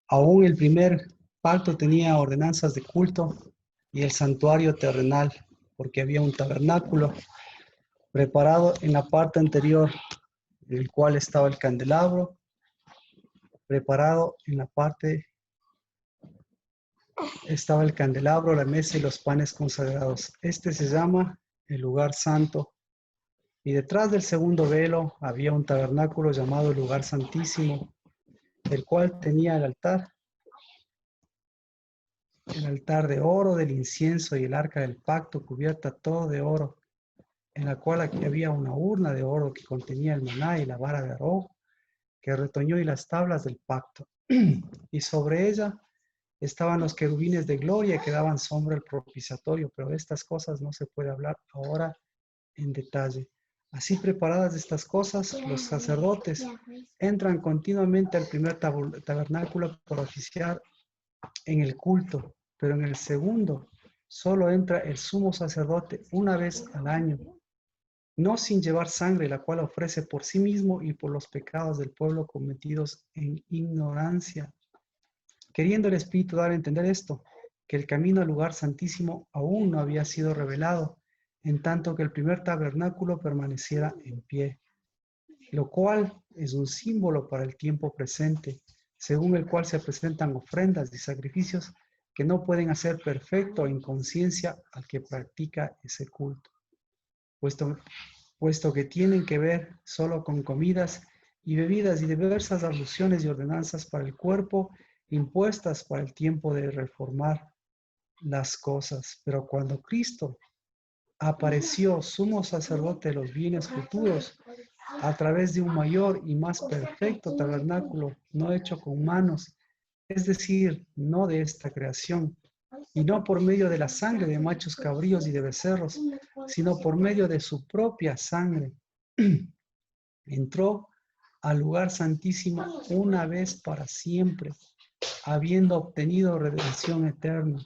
Aún el primer pacto tenía ordenanzas de culto y el santuario terrenal, porque había un tabernáculo preparado en la parte anterior, en el cual estaba el candelabro, preparado en la parte estaba el candelabro, la mesa y los panes consagrados. Este se llama el lugar santo. Y detrás del segundo velo había un tabernáculo llamado el lugar santísimo, el cual tenía el altar de oro del incienso y el arca del pacto cubierta todo de oro, en la cual aquí había una urna de oro que contenía el maná y la vara de Aarón, que retoñó y las tablas del pacto. Y sobre ella estaban los querubines de gloria que daban sombra al propiciatorio, pero de estas cosas no se puede hablar ahora en detalle. Así preparadas estas cosas, los sacerdotes entran continuamente al primer tabernáculo para oficiar en el culto, pero en el segundo solo entra el sumo sacerdote una vez al año, no sin llevar sangre, la cual ofrece por sí mismo y por los pecados del pueblo cometidos en ignorancia. Queriendo el Espíritu dar a entender esto, que el camino al lugar santísimo aún no había sido revelado, en tanto que el primer tabernáculo permaneciera en pie, lo cual es un símbolo para el tiempo presente, según el cual se presentan ofrendas y sacrificios que no pueden hacer perfecto en conciencia al que practica ese culto, puesto que tienen que ver solo con comidas y bebidas y diversas alusiones y ordenanzas para el cuerpo impuestas para el tiempo de reformar las cosas. Pero cuando Cristo apareció sumo sacerdote de los bienes futuros a través de un mayor y más perfecto tabernáculo, no hecho con manos, es decir, no de esta creación, y no por medio de la sangre de machos cabríos y de becerros, sino por medio de su propia sangre, entró al lugar santísimo una vez para siempre, habiendo obtenido redención eterna.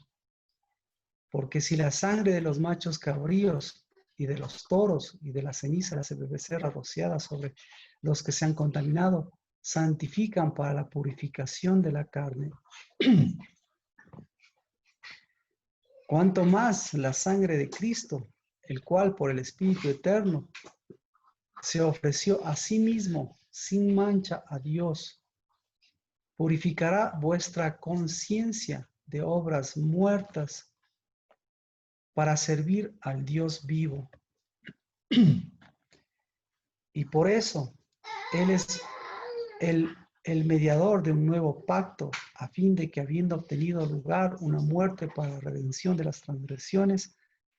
Porque si la sangre de los machos cabríos y de los toros y de la ceniza de becerra rociada sobre los que se han contaminado, santifican para la purificación de la carne, cuanto más la sangre de Cristo, el cual por el Espíritu Eterno se ofreció a sí mismo sin mancha a Dios, purificará vuestra conciencia de obras muertas para servir al Dios vivo. Y por eso Él es el mediador de un nuevo pacto, a fin de que habiendo obtenido lugar una muerte para la redención de las transgresiones,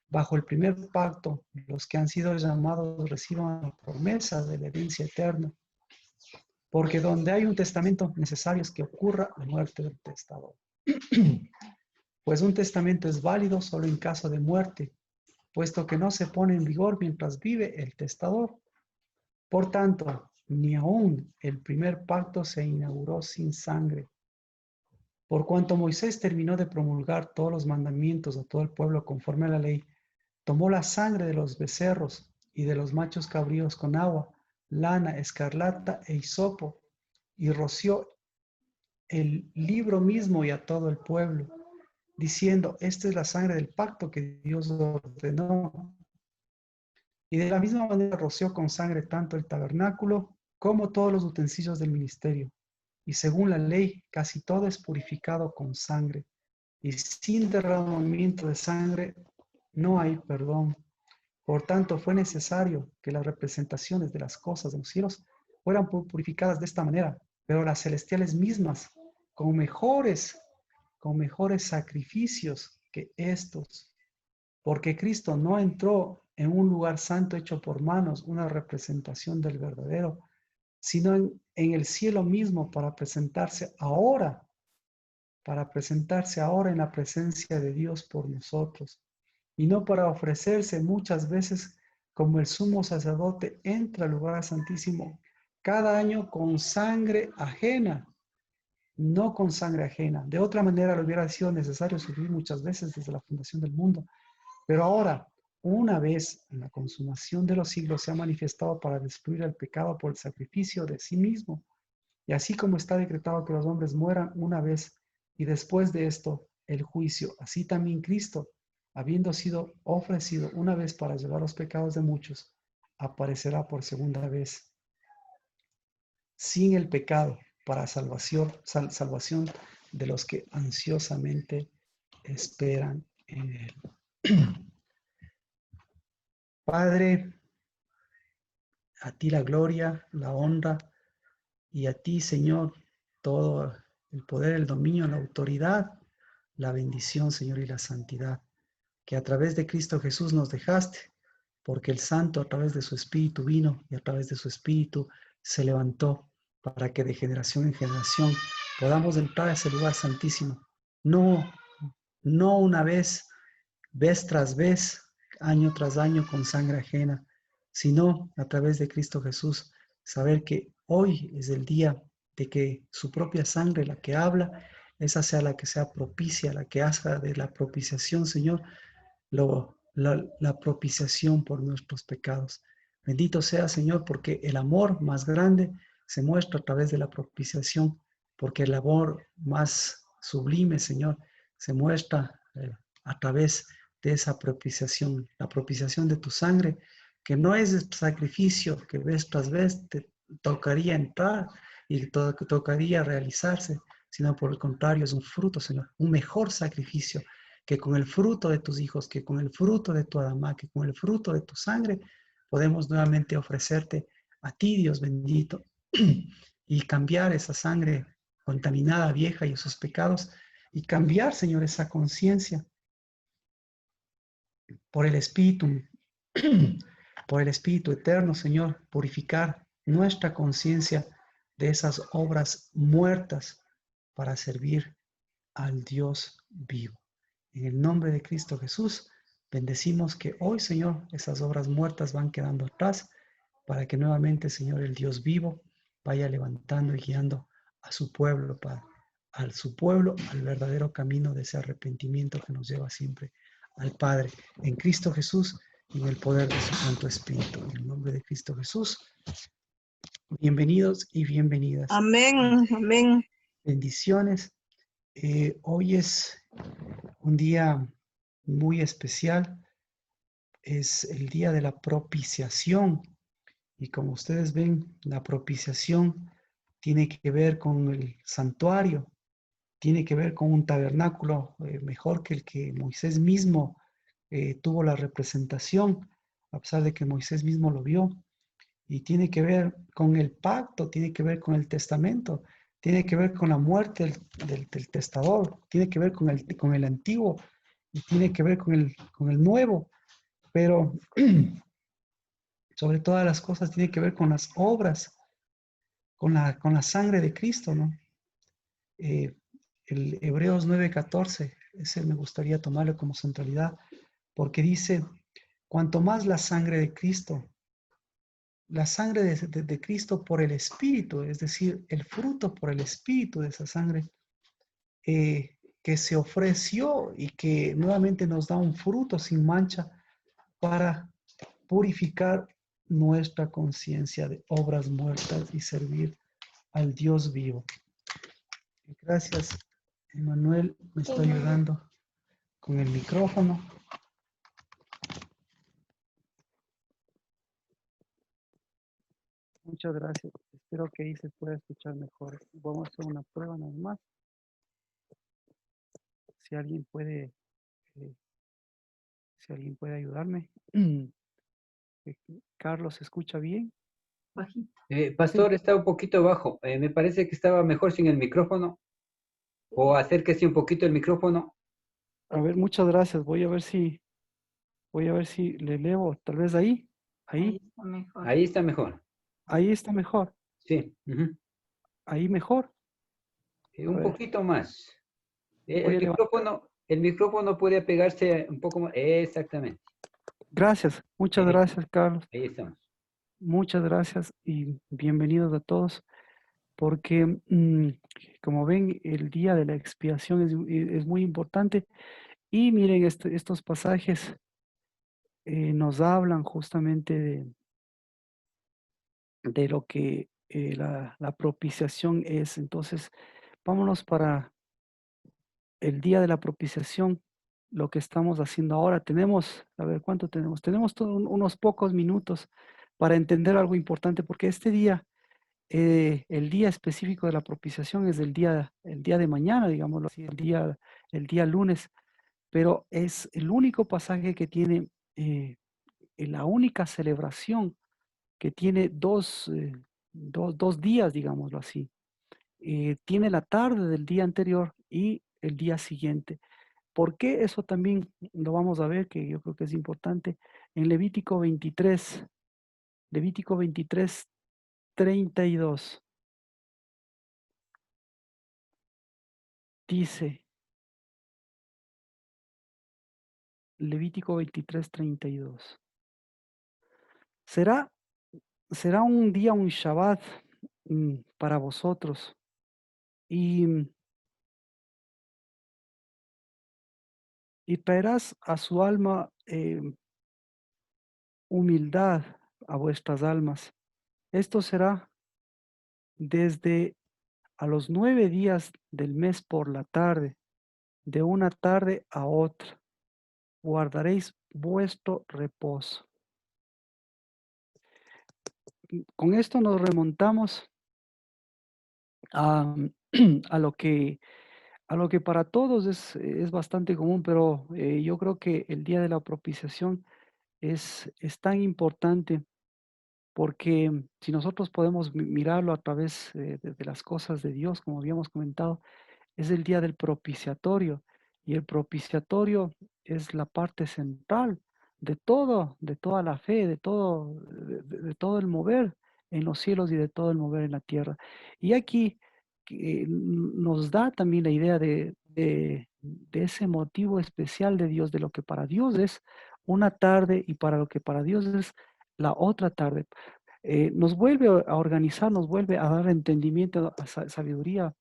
bajo el primer pacto, los que han sido llamados reciban la promesa de la herencia eterna. Porque donde hay un testamento necesario es que ocurra la muerte del testador. Pues un testamento es válido solo en caso de muerte, puesto que no se pone en vigor mientras vive el testador. Por tanto, ni aún el primer pacto se inauguró sin sangre. Por cuanto Moisés terminó de promulgar todos los mandamientos a todo el pueblo conforme a la ley, tomó la sangre de los becerros y de los machos cabríos con agua, lana, escarlata e hisopo, y roció el libro mismo y a todo el pueblo, diciendo, esta es la sangre del pacto que Dios ordenó. Y de la misma manera roció con sangre tanto el tabernáculo como todos los utensilios del ministerio. Y según la ley, casi todo es purificado con sangre. Y sin derramamiento de sangre no hay perdón. Por tanto, fue necesario que las representaciones de las cosas de los cielos fueran purificadas de esta manera, pero las celestiales mismas, con mejores sacrificios que estos. Porque Cristo no entró en un lugar santo hecho por manos, una representación del verdadero, sino en el cielo mismo para presentarse ahora en la presencia de Dios por nosotros, y no para ofrecerse muchas veces como el sumo sacerdote entra al lugar santísimo cada año con sangre ajena, no con sangre ajena. De otra manera, le hubiera sido necesario sufrir muchas veces desde la fundación del mundo. Pero ahora, una vez en la consumación de los siglos, se ha manifestado para destruir el pecado por el sacrificio de sí mismo, Y así como está decretado que los hombres mueran una vez y después de esto el juicio, así también Cristo, habiendo sido ofrecido una vez para llevar los pecados de muchos, aparecerá por segunda vez sin el pecado para salvación de los que ansiosamente esperan en él. Padre, a ti la gloria, la honra, y a ti, Señor, todo el poder, el dominio, la autoridad, la bendición, Señor, y la santidad, que a través de Cristo Jesús nos dejaste, porque el Santo a través de su Espíritu vino y a través de su Espíritu se levantó para que de generación en generación podamos entrar a ese lugar santísimo. No, no una vez tras vez, año tras año con sangre ajena, sino a través de Cristo Jesús, saber que hoy es el día de que su propia sangre, la que habla, esa sea la que sea propicia, la que haga de la propiciación, Señor, la propiciación por nuestros pecados. Bendito sea, Señor, porque el amor más grande se muestra a través de la propiciación, porque el amor más sublime, Señor, se muestra a través de esa propiciación, la propiciación de tu sangre, que no es sacrificio que vez tras vez te tocaría entrar y tocaría realizarse, sino por el contrario, es un fruto, Señor, un mejor sacrificio que con el fruto de tus hijos, que con el fruto de tu Adamá, que con el fruto de tu sangre, podemos nuevamente ofrecerte a ti, Dios bendito, y cambiar esa sangre contaminada, vieja y esos pecados, y cambiar, Señor, esa conciencia por el Espíritu, por el Espíritu eterno, Señor, purificar nuestra conciencia de esas obras muertas para servir al Dios vivo. En el nombre de Cristo Jesús, bendecimos que hoy, Señor, esas obras muertas van quedando atrás para que nuevamente, Señor, el Dios vivo vaya levantando y guiando a su pueblo, al verdadero camino de ese arrepentimiento que nos lleva siempre al Padre, en Cristo Jesús y en el poder de su Santo Espíritu. En el nombre de Cristo Jesús, bienvenidos y bienvenidas. Amén, amén. Bendiciones. Hoy es un día muy especial, es el día de la propiciación y como ustedes ven, la propiciación tiene que ver con el santuario, tiene que ver con un tabernáculo mejor que el que Moisés mismo tuvo la representación, a pesar de que Moisés mismo lo vio, y tiene que ver con el pacto, tiene que ver con el testamento, tiene que ver con la muerte del testador, tiene que ver con el antiguo y tiene que ver con el nuevo, pero sobre todas las cosas tiene que ver con las obras, con la sangre de Cristo, ¿no? Eh, el Hebreos 9:14, ese me gustaría tomarlo como centralidad, porque dice, cuanto más la sangre de Cristo, la sangre de Cristo por el Espíritu, es decir, el fruto por el Espíritu de esa sangre, que se ofreció y que nuevamente nos da un fruto sin mancha para purificar nuestra conciencia de obras muertas y servir al Dios vivo. Gracias, Emanuel, me está ayudando con el micrófono. Muchas gracias. Espero que ahí se pueda escuchar mejor. Vamos a hacer una prueba nada más. Si alguien puede, eh, si alguien puede ayudarme. Carlos, ¿se escucha bien? Bajito. Pastor, está un poquito bajo. Me parece que estaba mejor sin el micrófono. O acérquese un poquito el micrófono. A ver, muchas gracias. Voy a ver si le elevo. Tal vez ahí. Ahí está mejor. Ahí está mejor. Ahí está mejor. Sí. Ahí mejor. Un poquito más. Voy a levantar. El micrófono puede pegarse un poco más. Exactamente. Gracias. Muchas gracias, Carlos. Ahí estamos. Muchas gracias y bienvenidos a todos. Porque, como ven, el día de la expiación es muy importante. Y miren, estos pasajes nos hablan justamente de lo que la propiciación es. Entonces, vámonos para el día de la propiciación, lo que estamos haciendo ahora. Tenemos, a ver, ¿cuánto tenemos? Tenemos unos pocos minutos para entender algo importante, porque este día, el día específico de la propiciación es el día de mañana, digámoslo así, el día lunes, pero es el único pasaje que tiene, la única celebración que tiene dos días, digámoslo así. Tiene la tarde del día anterior y el día siguiente. ¿Por qué? Eso también lo vamos a ver, que yo creo que es importante. En Levítico 23, 32, dice, Levítico 23, 32. Será, será un día, un Shabbat para vosotros. Y, y traerás a su alma humildad a vuestras almas. Esto será desde a los 9 días del mes por la tarde, de una tarde a otra, guardaréis vuestro reposo. Con esto nos remontamos a, a lo que, a lo que para todos es bastante común, pero yo creo que el día de la propiciación es tan importante porque si nosotros podemos mirarlo a través de las cosas de Dios, como habíamos comentado, es el día del propiciatorio y el propiciatorio es la parte central de toda la fe, de todo el mover en los cielos y de todo el mover en la tierra. Y aquí nos da también la idea de ese motivo especial de Dios, de lo que para Dios es una tarde y para lo que para Dios es la otra tarde. Nos vuelve a organizar, nos vuelve a dar entendimiento, sabiduría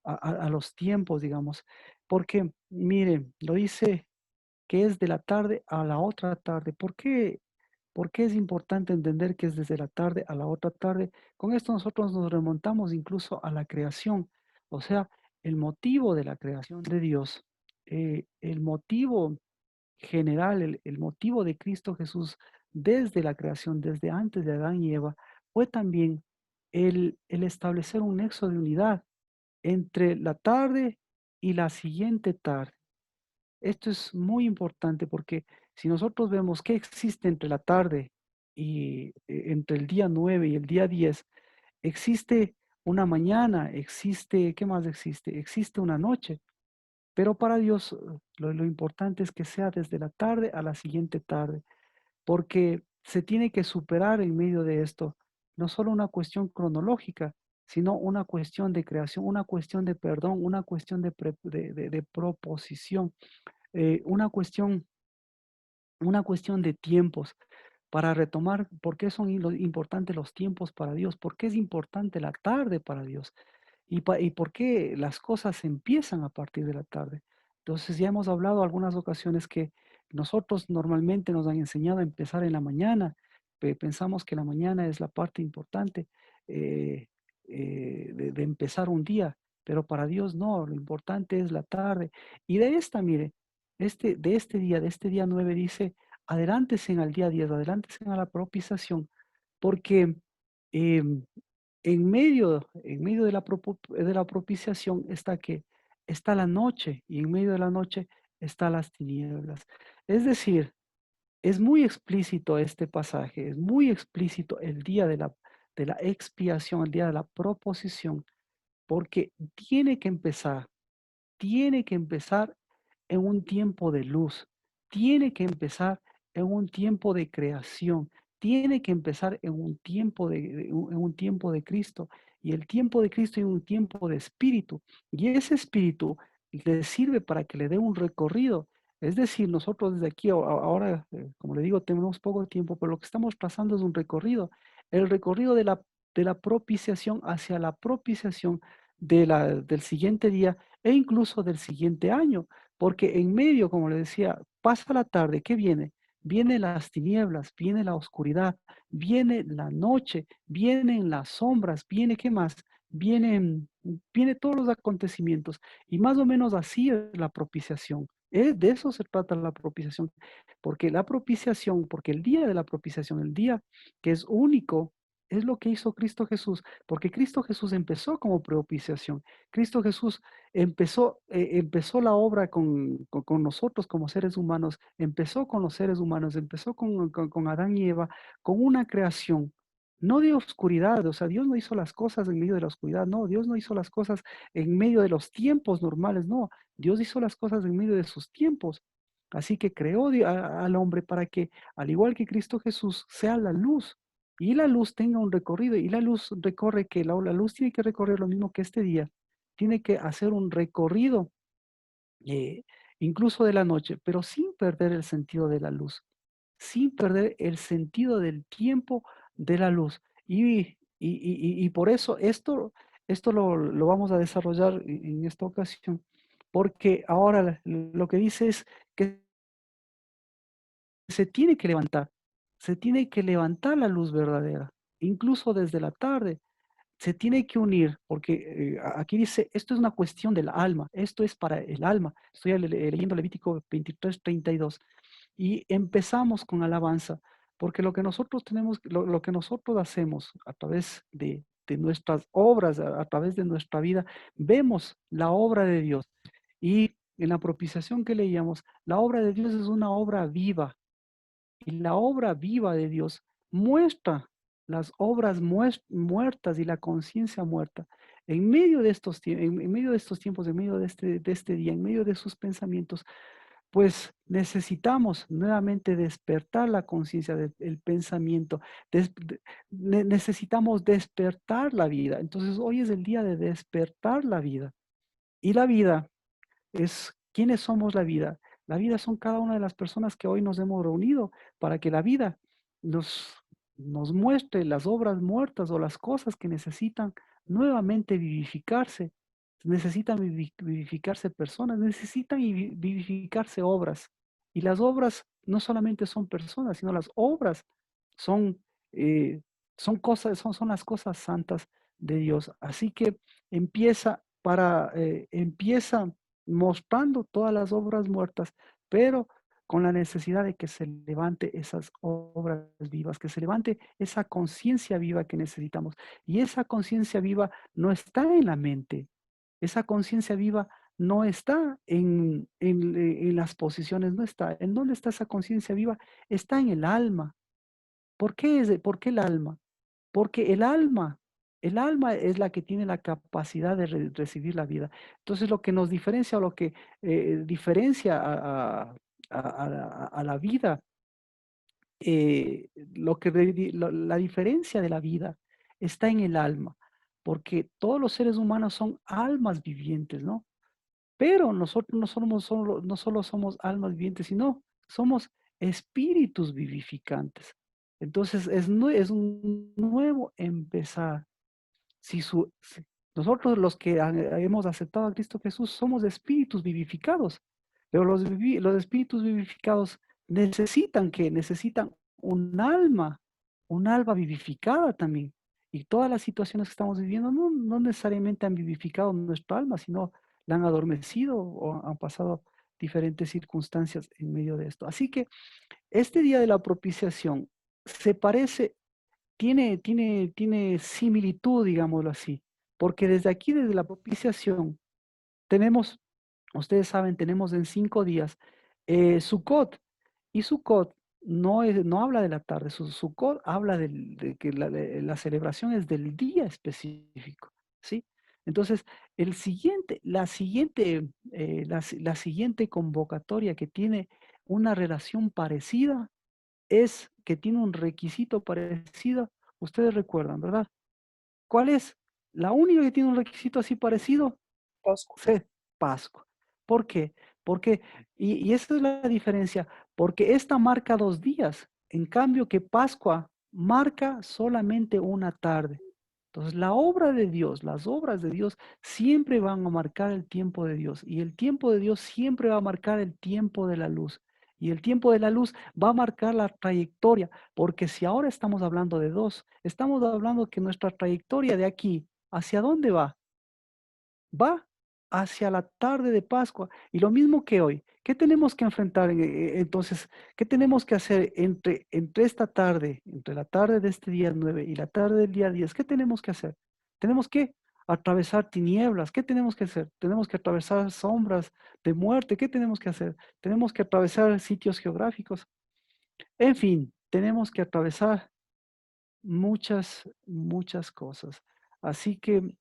a los tiempos, digamos. Porque, mire, lo dice que es de la tarde a la otra tarde. ¿Por qué es importante entender que es desde la tarde a la otra tarde? Con esto nosotros nos remontamos incluso a la creación, o sea, el motivo de la creación de Dios, el motivo general, el motivo de Cristo Jesús desde la creación, desde antes de Adán y Eva, fue también el establecer un nexo de unidad entre la tarde y la siguiente tarde. Esto es muy importante porque si nosotros vemos qué existe entre la tarde y entre el día 9 y el día 10, existe una mañana, existe, ¿qué más existe? Existe una noche, pero para Dios lo importante es que sea desde la tarde a la siguiente tarde porque se tiene que superar en medio de esto, no solo una cuestión cronológica, sino una cuestión de creación, una cuestión de perdón, una cuestión de proposición, eh, una cuestión, una cuestión de tiempos para retomar por qué son importantes los tiempos para Dios, por qué es importante la tarde para Dios y por qué las cosas empiezan a partir de la tarde. Entonces ya hemos hablado algunas ocasiones que nosotros normalmente nos han enseñado a empezar en la mañana, pensamos que la mañana es la parte importante eh, de empezar un día, pero para Dios no, lo importante es la tarde. Y de esta, mire, de este día 9 dice, adelántense al día 10, adelántense a la propiciación, porque em, en medio de de la propiciación está que está la noche y en medio de la noche está las tinieblas. Es decir, es muy explícito este pasaje, es muy explícito el día de la expiación, el día de la proposición, porque tiene que empezar en un tiempo de luz, tiene que empezar en un tiempo de creación, tiene que empezar en un tiempo en un tiempo de Cristo. Y el tiempo de Cristo es un tiempo de espíritu. Y ese espíritu le sirve para que le dé un recorrido. Es decir, nosotros desde aquí, ahora, como le digo, tenemos poco tiempo, pero lo que estamos trazando es un recorrido. El recorrido de la propiciación hacia la propiciación del siguiente día e incluso del siguiente año, porque en medio, como le decía, pasa la tarde, ¿qué viene? vienen las tinieblas, viene la oscuridad, viene la noche, vienen las sombras, viene, ¿qué más? Viene todos los acontecimientos. Y más o menos así es la propiciación. De eso se trata la propiciación. Porque la propiciación, porque el día de la propiciación, el día que es único, es lo que hizo Cristo Jesús. Porque Cristo Jesús empezó como propiciación. Cristo Jesús empezó la obra con nosotros como seres humanos, empezó con los seres humanos, empezó con Adán y Eva, con una creación, no de oscuridad, o sea, Dios no hizo las cosas en medio de la oscuridad, no, Dios no hizo las cosas en medio de los tiempos normales, no, Dios hizo las cosas en medio de sus tiempos. Así que creó al hombre para que, al igual que Cristo Jesús, sea la luz. Y la luz tenga un recorrido, y la luz recorre que la luz tiene que recorrer lo mismo que este día, tiene que hacer un recorrido, eh, incluso de la noche, pero sin perder el sentido de la luz, sin perder el sentido del tiempo de la luz. Y por eso esto lo vamos a desarrollar en esta ocasión, porque ahora lo que dice es que se tiene que levantar, se tiene que levantar la luz verdadera, incluso desde la tarde. Se tiene que unir, porque aquí dice, esto es una cuestión del alma, esto es para el alma. Estoy leyendo Levítico 23:32 y empezamos con alabanza, porque lo que nosotros tenemos, lo que nosotros hacemos a través de nuestras obras, a través de nuestra vida, vemos la obra de Dios. Y en la propiciación que leíamos, la obra de Dios es una obra viva, y la obra viva de Dios muestra las obras muertas y la conciencia muerta. En medio de estos, en medio de estos tiempos, en medio de este día, en medio de sus pensamientos, pues necesitamos nuevamente despertar la conciencia del pensamiento, necesitamos despertar la vida. Entonces hoy es el día de despertar la vida. Y la vida es quiénes somos la vida. La vida son cada una de las personas que hoy nos hemos reunido para que la vida nos, nos muestre las obras muertas o las cosas que necesitan nuevamente vivificarse. Necesitan vivificarse personas, necesitan vivificarse obras. Y las obras no solamente son personas, sino las obras son, eh, son cosas, son las cosas santas de Dios. Así que empieza mostrando todas las obras muertas, pero con la necesidad de que se levante esas obras vivas, que se levante esa conciencia viva que necesitamos. Y esa conciencia viva no está en la mente, esa conciencia viva no está en las posiciones, no está. ¿En dónde está esa conciencia viva? Está en el alma. ¿Por qué el alma? Porque el alma es la que tiene la capacidad de recibir la vida. Entonces, lo que nos diferencia o lo que diferencia a la vida, lo que la diferencia de la vida está en el alma, porque todos los seres humanos son almas vivientes, ¿no? Pero nosotros no solo somos almas vivientes, sino somos espíritus vivificantes. Entonces, es un nuevo empezar. Si nosotros los que hemos aceptado a Cristo Jesús somos espíritus vivificados, pero los espíritus vivificados necesitan un alma vivificada también. Y todas las situaciones que estamos viviendo no necesariamente han vivificado nuestra alma, sino la han adormecido o han pasado diferentes circunstancias en medio de esto. Así que este día de la propiciación se parece tiene similitud, digámoslo así, porque desde aquí, desde la propiciación, tenemos, ustedes saben, tenemos en 5 días Sukkot, y Sukkot no habla de la tarde, Sukkot habla de que la celebración es del día específico, ¿sí? Entonces, la siguiente convocatoria que tiene una relación parecida es que tiene un requisito parecido, ustedes recuerdan, ¿verdad? ¿Cuál es? La única que tiene un requisito así parecido, Pascua. sí, Pascua. ¿Por qué? Porque, y esa es la diferencia, porque esta marca 2 días, en cambio que Pascua marca solamente una tarde. Entonces, la obra de Dios, las obras de Dios siempre van a marcar el tiempo de Dios, y el tiempo de Dios siempre va a marcar el tiempo de la luz. Y el tiempo de la luz va a marcar la trayectoria, porque si ahora estamos hablando de 2, estamos hablando que nuestra trayectoria de aquí, ¿hacia dónde va? Va hacia la tarde de Pascua. Y lo mismo que hoy. ¿Qué tenemos que enfrentar entonces? ¿Qué tenemos que hacer entre esta tarde, entre la tarde de este día 9 y la tarde del día 10? ¿Qué tenemos que hacer? Tenemos que atravesar tinieblas. ¿Qué tenemos que hacer? Tenemos que atravesar sombras de muerte. ¿Qué tenemos que hacer? Tenemos que atravesar sitios geográficos. En fin, tenemos que atravesar muchas, muchas cosas. Así que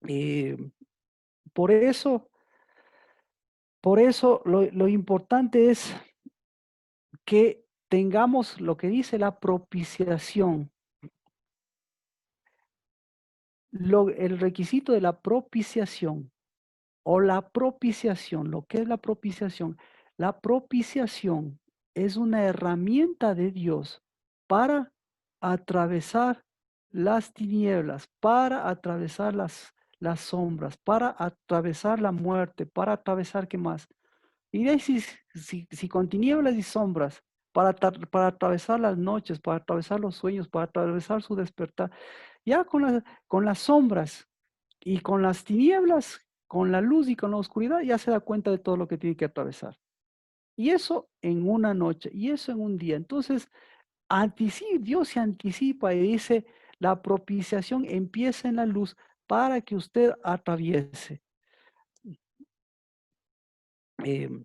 eh, por eso lo importante es que tengamos lo que dice la propiciación. El requisito de la propiciación o la propiciación, lo que es la propiciación. La propiciación es una herramienta de Dios para atravesar las tinieblas, para atravesar las sombras, para atravesar la muerte, para atravesar, ¿qué más? Y de ahí si con tinieblas y sombras, para atravesar las noches, para atravesar los sueños, para atravesar su despertar, ya con las sombras y con las tinieblas, con la luz y con la oscuridad, ya se da cuenta de todo lo que tiene que atravesar. Y eso en una noche, y eso en un día. Entonces, Dios se anticipa y dice, la propiciación empieza en la luz para que usted atraviese. Em,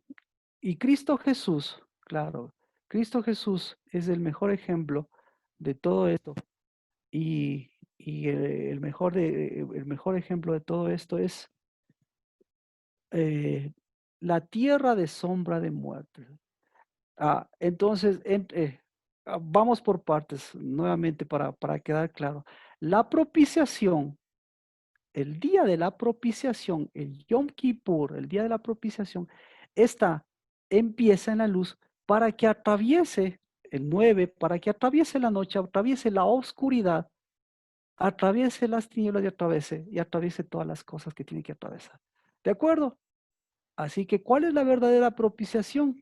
Y Cristo Jesús, claro, Cristo Jesús es el mejor ejemplo de todo esto. Y el mejor ejemplo de todo esto es eh, la tierra de sombra de muerte. Entonces, vamos por partes, nuevamente para quedar claro. La propiciación, el día de la propiciación, el Yom Kippur, el día de la propiciación, esta empieza en la luz para que atraviese el 9, para que atraviese la noche, atraviese la oscuridad, atraviese las tinieblas y atraviese todas las cosas que tiene que atravesar. ¿De acuerdo? Así que, ¿cuál es la verdadera propiciación?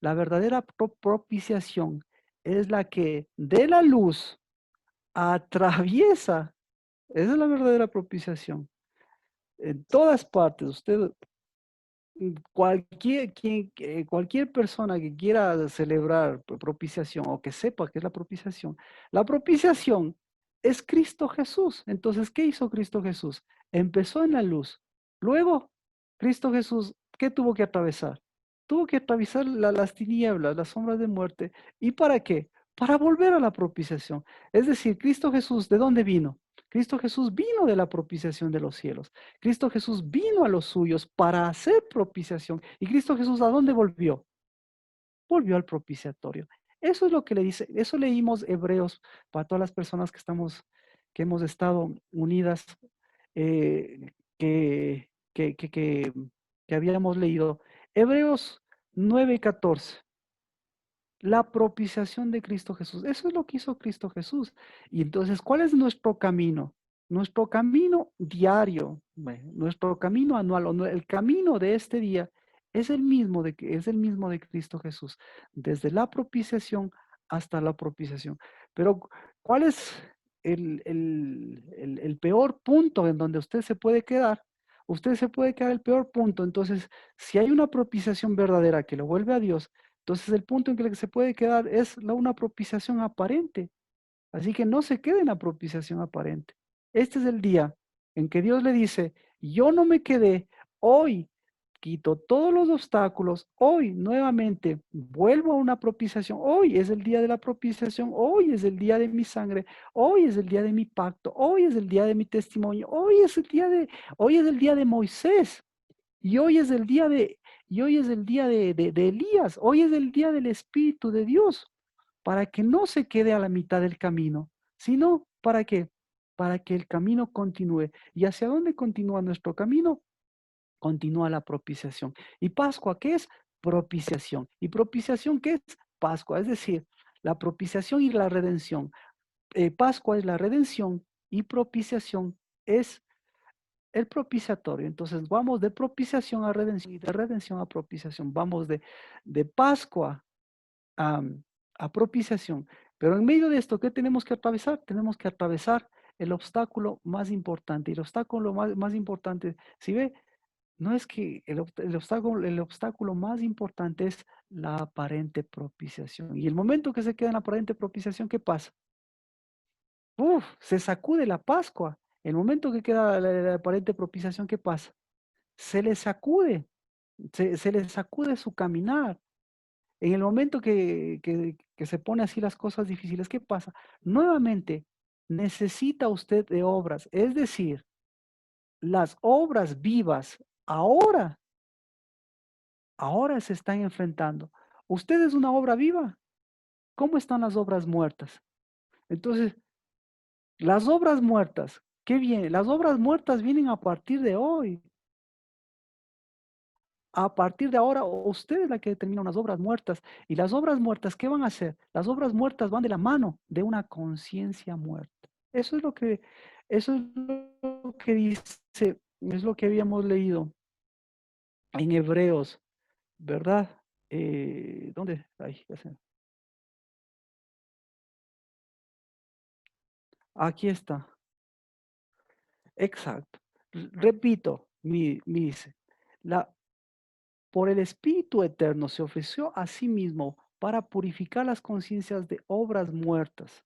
La verdadera propiciación es la que de la luz atraviesa. Esa es la verdadera propiciación. En todas partes, usted, cualquier persona que quiera celebrar propiciación o que sepa qué es la propiciación es Cristo Jesús. Entonces, ¿qué hizo Cristo Jesús? Empezó en la luz. Luego, Cristo Jesús, ¿qué tuvo que atravesar? Tuvo que atravesar las tinieblas, las sombras de muerte. ¿Y para qué? Para volver a la propiciación. Es decir, Cristo Jesús, ¿de dónde vino? Cristo Jesús vino de la propiciación de los cielos. Cristo Jesús vino a los suyos para hacer propiciación. ¿Y Cristo Jesús a dónde volvió? Volvió al propiciatorio. Eso es lo que le dice, eso leímos Hebreos para todas las personas que hemos estado unidas, que, que, que, que, que habíamos leído. Hebreos 9:14. La propiciación de Cristo Jesús. Eso es lo que hizo Cristo Jesús. Y entonces, ¿cuál es nuestro camino? Nuestro camino diario, nuestro camino anual, el camino de este día es el mismo de Cristo Jesús, desde la propiciación hasta la propiciación. Pero, ¿cuál es el peor punto en donde usted se puede quedar? Usted se puede quedar el peor punto. Entonces, si hay una propiciación verdadera que lo vuelve a Dios, entonces el punto en que se puede quedar es una propiciación aparente. Así que no se quede en la propiciación aparente. Este es el día en que Dios le dice, yo no me quedé, hoy quito todos los obstáculos, hoy nuevamente vuelvo a una propiciación, hoy es el día de la propiciación, hoy es el día de mi sangre, hoy es el día de mi pacto, hoy es el día de mi testimonio, hoy es el día de Moisés. Y hoy es el día de Elías, hoy es el día del Espíritu de Dios, para que no se quede a la mitad del camino, sino ¿para qué? Para que el camino continúe. ¿Y hacia dónde continúa nuestro camino? Continúa la propiciación. ¿Y Pascua qué es? Propiciación. ¿Y propiciación qué es? Pascua, es decir, la propiciación y la redención. Pascua es la redención y propiciación es el propiciatorio. Entonces vamos de propiciación a redención y de redención a propiciación. Vamos de Pascua a, a propiciación. Pero en medio de esto, ¿qué tenemos que atravesar? Tenemos que atravesar el obstáculo más importante. Y el obstáculo más importante, si ve, no es que el obstáculo más importante es la aparente propiciación. Y el momento que se queda en la aparente propiciación, ¿qué pasa? Uf, se sacude la Pascua. El momento que queda la aparente propiciación, ¿qué pasa? Se le sacude, se le sacude su caminar. En el momento que se pone así las cosas difíciles, ¿qué pasa? Nuevamente, necesita usted de obras, es decir, las obras vivas ahora, ahora se están enfrentando. ¿Usted es una obra viva? ¿Cómo están las obras muertas? Entonces, las obras muertas, ¿qué viene? Las obras muertas vienen a partir de hoy. A partir de ahora, usted es la que determina las obras muertas. Y las obras muertas, ¿qué van a hacer? Las obras muertas van de la mano de una conciencia muerta. Eso es lo que dice, es lo que habíamos leído en Hebreos, ¿verdad? ¿Dónde? Ahí, aquí está. Exacto. Repito, me dice, la, por el Espíritu Eterno se ofreció a sí mismo para purificar las conciencias de obras muertas.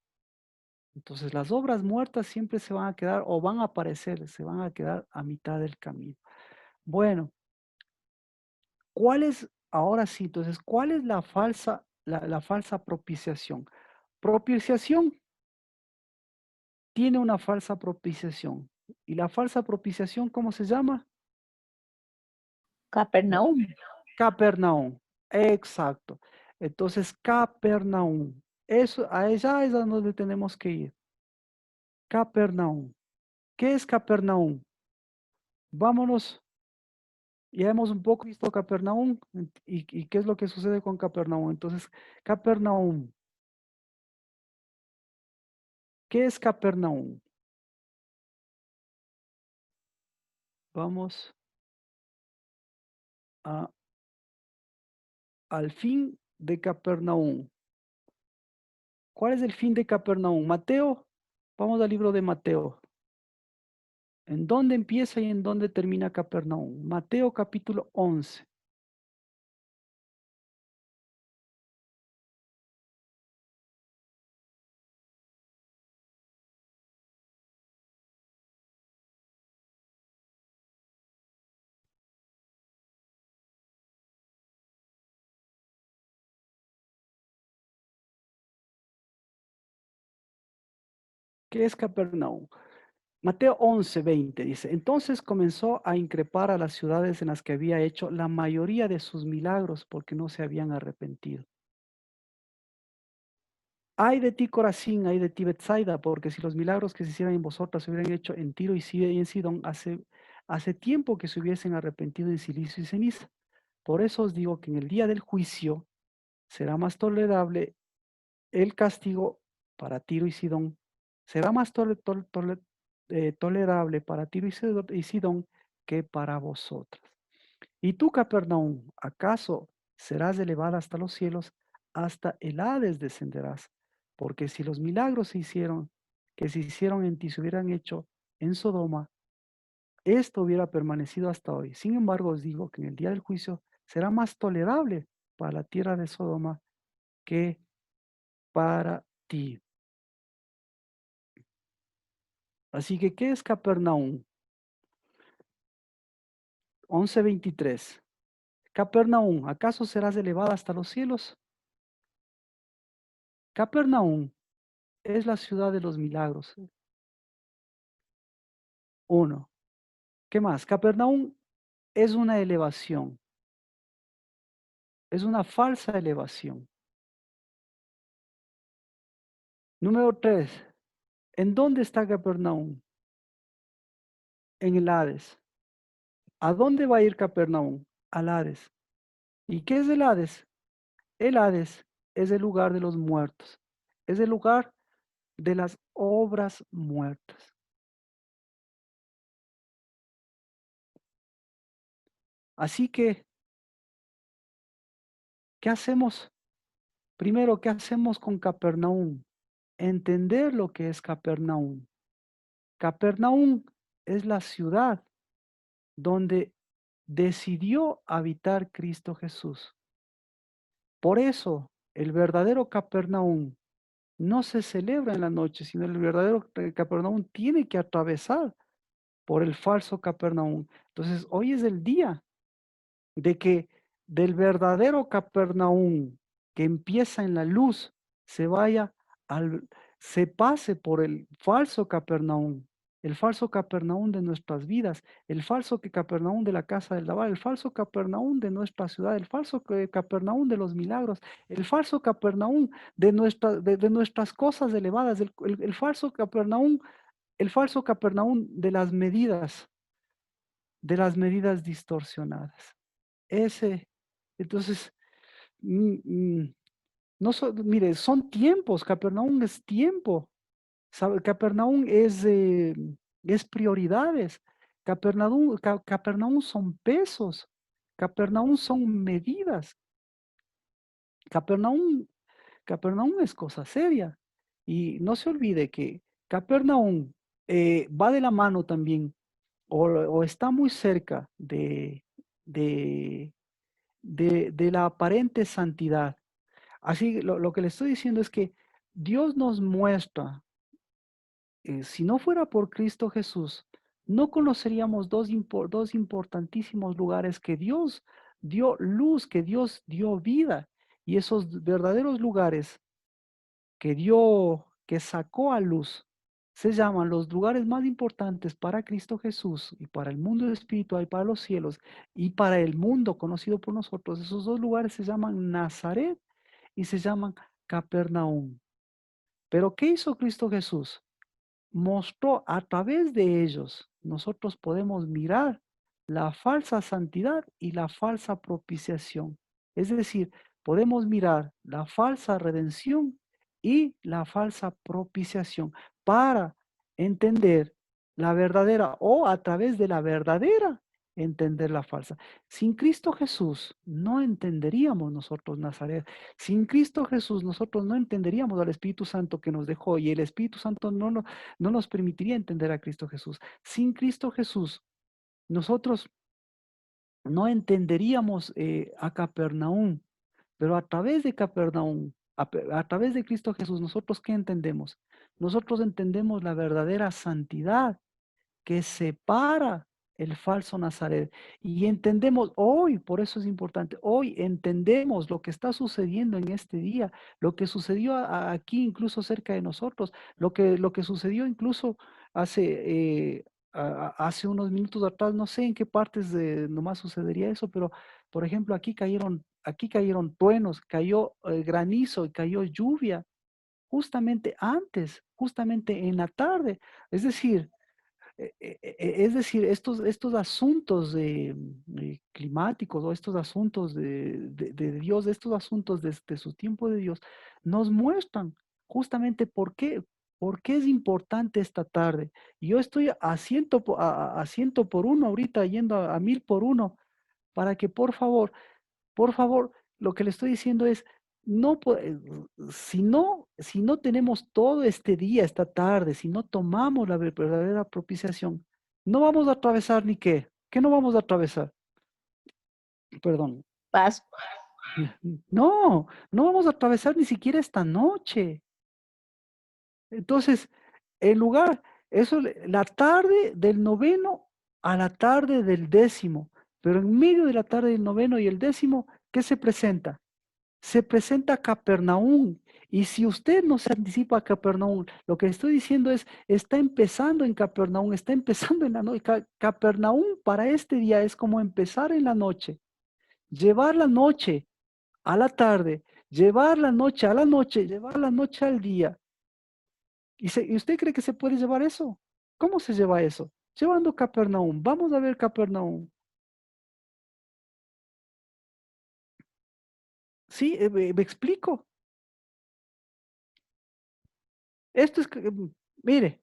Entonces, las obras muertas siempre se van a quedar o van a aparecer, se van a quedar a mitad del camino. Bueno, ¿cuál es, ahora sí, entonces, cuál es la falsa propiciación? Propiciación tiene una falsa propiciación. ¿Y la falsa propiciación cómo se llama? Capernaum. Capernaum. Exacto. Entonces, Capernaum. Eso, a ella es a donde tenemos que ir. Capernaum. ¿Qué es Capernaum? Vámonos. Ya hemos un poco visto Capernaum y qué es lo que sucede con Capernaum. Entonces, Capernaum. ¿Qué es Capernaum? Vamos a, al fin de Capernaum. ¿Cuál es el fin de Capernaum? Mateo. Vamos al libro de Mateo. ¿En dónde empieza y en dónde termina Capernaum? Mateo capítulo 11. ¿Qué es Capernaum? Mateo 11:20 dice, entonces comenzó a increpar a las ciudades en las que había hecho la mayoría de sus milagros porque no se habían arrepentido. Ay de ti, Corazín, ay de ti, Betsaida, porque si los milagros que se hicieran en vosotras se hubieran hecho en Tiro y en Sidón, hace tiempo que se hubiesen arrepentido en silicio y ceniza. Por eso os digo que en el día del juicio será más tolerable el castigo para Tiro y Sidón. Será más tolerable para Tiro y Sidón que para vosotras. Y tú, Capernaum, ¿acaso serás elevada hasta los cielos? Hasta el Hades descenderás. Porque si los milagros que se hicieron en ti se hubieran hecho en Sodoma, esto hubiera permanecido hasta hoy. Sin embargo, os digo que en el día del juicio será más tolerable para la tierra de Sodoma que para ti. Así que, ¿qué es Capernaum? 11:23. Capernaum, ¿acaso serás elevada hasta los cielos? Capernaum es la ciudad de los milagros. Uno. ¿Qué más? Capernaum es una elevación, es una falsa elevación. Número 3. ¿En dónde está Capernaum? En el Hades. ¿A dónde va a ir Capernaum? Al Hades. ¿Y qué es el Hades? El Hades es el lugar de los muertos, es el lugar de las obras muertas. Así que, ¿qué hacemos? Primero, ¿qué hacemos con Capernaum? Entender lo que es Capernaum. Capernaum es la ciudad donde decidió habitar Cristo Jesús. Por eso, el verdadero Capernaum no se celebra en la noche, sino el verdadero Capernaum tiene que atravesar por el falso Capernaum. Entonces, hoy es el día de que del verdadero Capernaum que empieza en la luz se vaya al, se pase por el falso Capernaum de nuestras vidas, el falso Capernaum de la casa del Labar, el falso Capernaum de nuestra ciudad, el falso Capernaum de los milagros, el falso Capernaum de nuestras cosas elevadas, el falso Capernaum de las medidas distorsionadas. Ese, entonces, mm, mm, no mire, son tiempos, Capernaum es tiempo, Capernaum es prioridades, Capernaum son pesos, Capernaum son medidas, Capernaum, Capernaum es cosa seria. Y no se olvide que Capernaum va de la mano también, o está muy cerca de, de la aparente santidad. Así, lo que le estoy diciendo es que Dios nos muestra, si no fuera por Cristo Jesús, no conoceríamos dos importantísimos lugares que Dios dio luz, que Dios dio vida. Y esos verdaderos lugares que sacó a luz, se llaman los lugares más importantes para Cristo Jesús y para el mundo espiritual, para los cielos y para el mundo conocido por nosotros. Esos dos lugares se llaman Nazaret y se llaman Capernaum. Pero ¿qué hizo Cristo Jesús? Mostró a través de ellos, nosotros podemos mirar la falsa santidad y la falsa propiciación. Es decir, podemos mirar la falsa redención y la falsa propiciación para entender la verdadera o a través de la verdadera entender la falsa. Sin Cristo Jesús no entenderíamos nosotros Nazaret. Sin Cristo Jesús nosotros no entenderíamos al Espíritu Santo que nos dejó y el Espíritu Santo no nos permitiría entender a Cristo Jesús. Sin Cristo Jesús nosotros no entenderíamos a Capernaum, pero a través de Capernaum, a través de Cristo Jesús, ¿nosotros qué entendemos? Nosotros entendemos la verdadera santidad que separa el falso Nazaret. Y entendemos hoy, por eso es importante, hoy entendemos lo que está sucediendo en este día, lo que sucedió aquí incluso cerca de nosotros, lo que sucedió incluso hace, hace unos minutos atrás, no sé en qué partes nomás sucedería eso, pero por ejemplo aquí cayeron truenos, cayó granizo y cayó lluvia justamente antes, justamente en la tarde. Es decir, estos asuntos climáticos o estos asuntos de Dios, estos asuntos de su tiempo de Dios, nos muestran justamente por qué es importante esta tarde. Yo estoy a 100 por 1 ahorita, yendo a 1000 por 1, para que por favor, lo que le estoy diciendo es, no, si no tenemos todo este día, esta tarde, si no tomamos la verdadera propiciación, no vamos a atravesar ni qué. ¿Qué no vamos a atravesar? Perdón. Pascua. No, no vamos a atravesar ni siquiera esta noche. Entonces, el lugar, la tarde del noveno a la tarde del décimo, pero en medio de la tarde del noveno y el décimo, ¿qué se presenta? Se presenta Capernaum. Y si usted no se anticipa a Capernaum, lo que estoy diciendo es, está empezando en Capernaum, está empezando en la noche. Capernaum para este día es como empezar en la noche, llevar la noche a la tarde, llevar la noche a la noche, llevar la noche al día. ¿Y usted cree que se puede llevar eso? ¿Cómo se lleva eso? Llevando Capernaum. Vamos a ver Capernaum. Sí, me explico. Esto es, mire,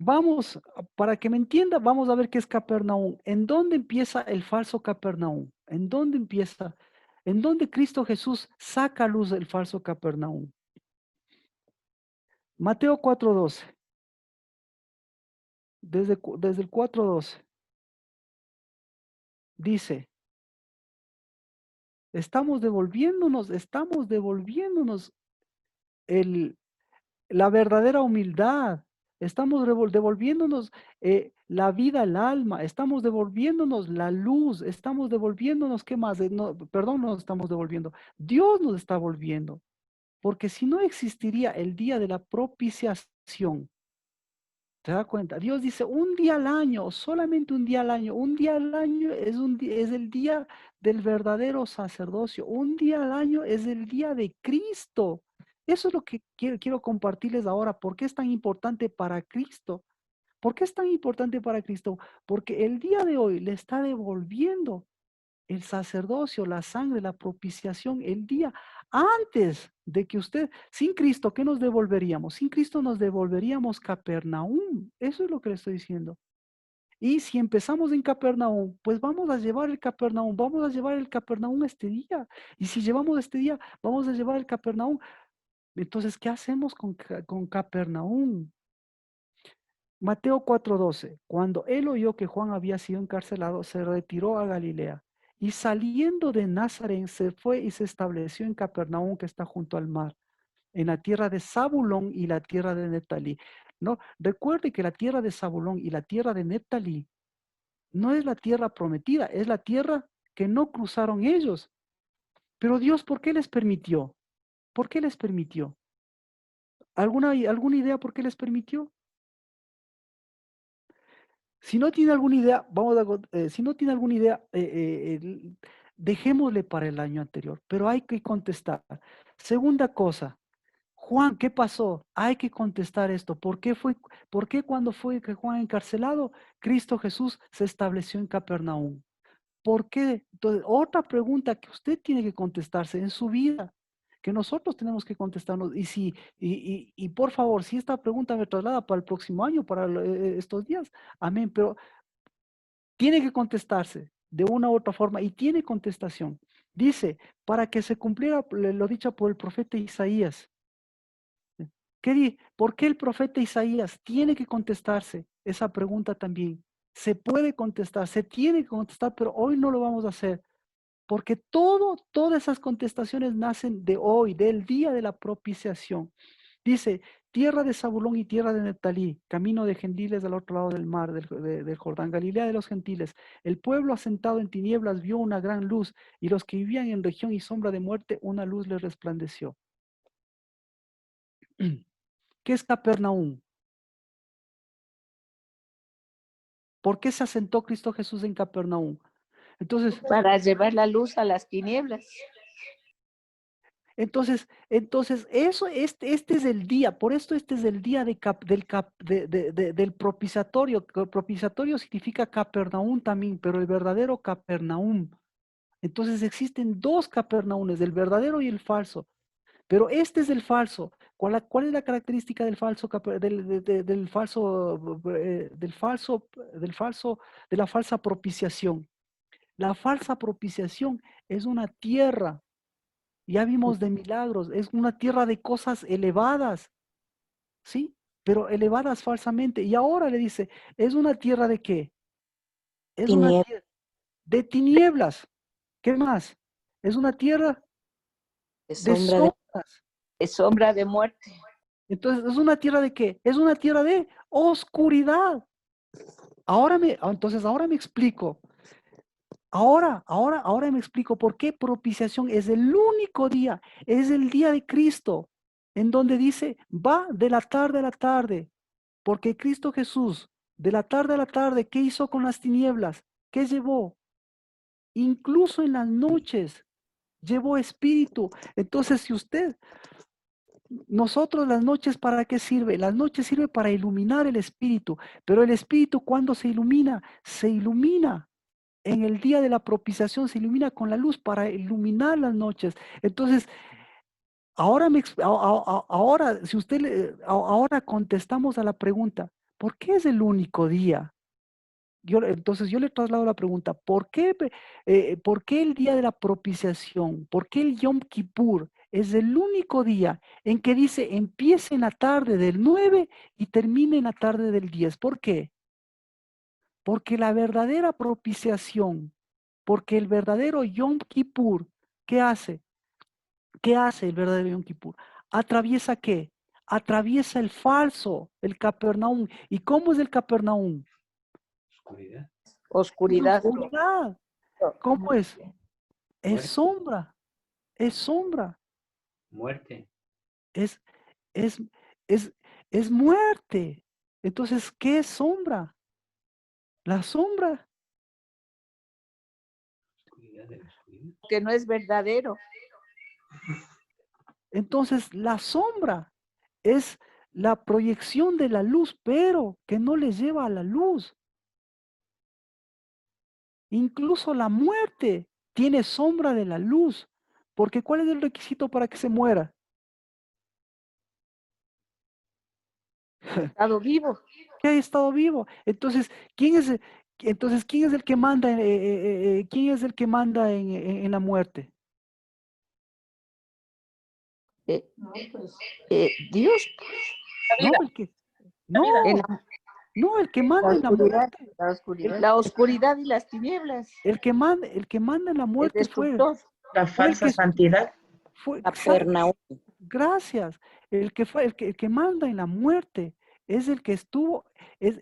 Vamos, para que me entienda, vamos a ver qué es Capernaum. ¿En dónde empieza el falso Capernaum? ¿En dónde empieza? ¿En dónde Cristo Jesús saca a luz el falso Capernaum? Mateo 4:12. Desde el 4:12. Dice, estamos devolviéndonos el, la verdadera humildad. Estamos devolviéndonos la vida al alma, estamos devolviéndonos la luz, estamos devolviéndonos, ¿qué más? No, perdón, nos estamos devolviendo. Dios nos está volviendo, porque si no existiría el día de la propiciación, ¿te das cuenta? Dios dice un día al año, solamente un día al año. Un día al año es el día del verdadero sacerdocio. Un día al año es el día de Cristo. Eso es lo que quiero compartirles ahora. ¿Por qué es tan importante para Cristo? ¿Por qué es tan importante para Cristo? Porque el día de hoy le está devolviendo el sacerdocio, la sangre, la propiciación, el día antes de que usted, sin Cristo, ¿qué nos devolveríamos? Sin Cristo nos devolveríamos Capernaum. Eso es lo que le estoy diciendo. Y si empezamos en Capernaum, pues vamos a llevar el Capernaum, vamos a llevar el Capernaum este día. Y si llevamos este día, vamos a llevar el Capernaum. Entonces, ¿qué hacemos con Capernaum? Mateo 4:12. Cuando él oyó que Juan había sido encarcelado, se retiró a Galilea y saliendo de Nazaret se fue y se estableció en Capernaum, que está junto al mar, en la tierra de Zabulón y la tierra de Neftalí. No, recuerde que la tierra de Zabulón y la tierra de Neftalí no es la tierra prometida, es la tierra que no cruzaron ellos. Pero Dios, ¿por qué les permitió? ¿Por qué les permitió? ¿Alguna idea por qué les permitió? Si no tiene alguna idea, si no tiene alguna idea, dejémosle para el año anterior, pero hay que contestar. Segunda cosa, Juan, ¿qué pasó? Hay que contestar esto. ¿Por qué cuando fue que Juan encarcelado, Cristo Jesús se estableció en Capernaum? ¿Por qué? Entonces, otra pregunta que usted tiene que contestarse en su vida, que nosotros tenemos que contestarnos. Y por favor, si esta pregunta me traslada para el próximo año, para estos días, amén. Pero tiene que contestarse de una u otra forma y tiene contestación. Dice, para que se cumpliera lo dicho por el profeta Isaías. ¿Por qué el profeta Isaías tiene que contestarse esa pregunta también? Se puede contestar, se tiene que contestar, pero hoy no lo vamos a hacer. Porque todas esas contestaciones nacen de hoy, del día de la propiciación. Dice, tierra de Zabulón y tierra de Neftalí, camino de gentiles del otro lado del mar, del Jordán, Galilea de los gentiles. El pueblo asentado en tinieblas vio una gran luz, y los que vivían en región y sombra de muerte, una luz les resplandeció. ¿Qué es Capernaum? ¿Por qué se asentó Cristo Jesús en Capernaum? Entonces, para llevar la luz a las tinieblas. Entonces, este es el día, por esto este es el día del propiciatorio. Propiciatorio significa Capernaum también, pero el verdadero Capernaum. Entonces existen dos Capernaumes, el verdadero y el falso. Pero este es el falso. ¿Cuál es la característica del falso, del falso, de la falsa propiciación? La falsa propiciación es una tierra. Ya vimos de milagros, es una tierra de cosas elevadas, ¿sí? Pero elevadas falsamente. Y ahora le dice, ¿es una tierra de qué? Es una Tinieblas. tierra de tinieblas. ¿Qué más? Es una tierra de sombras. De sombra de muerte. Entonces, ¿es una tierra de qué? Es una tierra de oscuridad. Entonces, ahora me explico. Ahora me explico por qué propiciación es el único día, es el día de Cristo, en donde dice, va de la tarde a la tarde, porque Cristo Jesús, de la tarde a la tarde, ¿qué hizo con las tinieblas? ¿Qué llevó? Incluso en las noches, llevó espíritu. Entonces, nosotros las noches, ¿para qué sirve? Las noches sirve para iluminar el espíritu, pero el espíritu, ¿cuándo se ilumina? Se ilumina en el día de la propiciación, se ilumina con la luz para iluminar las noches. Entonces, ahora, ahora contestamos a la pregunta, ¿Por qué es el único día? Entonces yo le traslado la pregunta, ¿por qué el día de la propiciación? ¿Por qué el Yom Kippur es el único día en que dice empiece en la tarde del 9 y termine en la tarde del 10? ¿Por qué? Porque la verdadera propiciación, porque el verdadero Yom Kippur, ¿qué hace? ¿Qué hace el verdadero Yom Kippur? ¿Atraviesa qué? Atraviesa el falso, el Capernaum. ¿Y cómo es el Capernaum? Oscuridad, Es Oscuridad. oscuridad. ¿Cómo es? Es muerte, sombra, es sombra, muerte. es, es, es, es muerte. Entonces, ¿qué es sombra? La sombra. Oscuridad de la oscuridad. Que no es verdadero. Entonces, la sombra es la proyección de la luz, pero que no les lleva a la luz. Incluso la muerte tiene sombra de la luz, porque ¿cuál es el requisito para que se muera? Estado vivo. Que haya estado vivo. Entonces, ¿quién es el que manda, quién es el que manda en la muerte? Eh, Dios. No, no, En la, no, el que manda en la oscuridad. muerte. La oscuridad y las tinieblas. El que manda en la El muerte destructor. La fue el falsa que santidad. fue, Capernaum. gracias. El que manda en la muerte es el que estuvo, es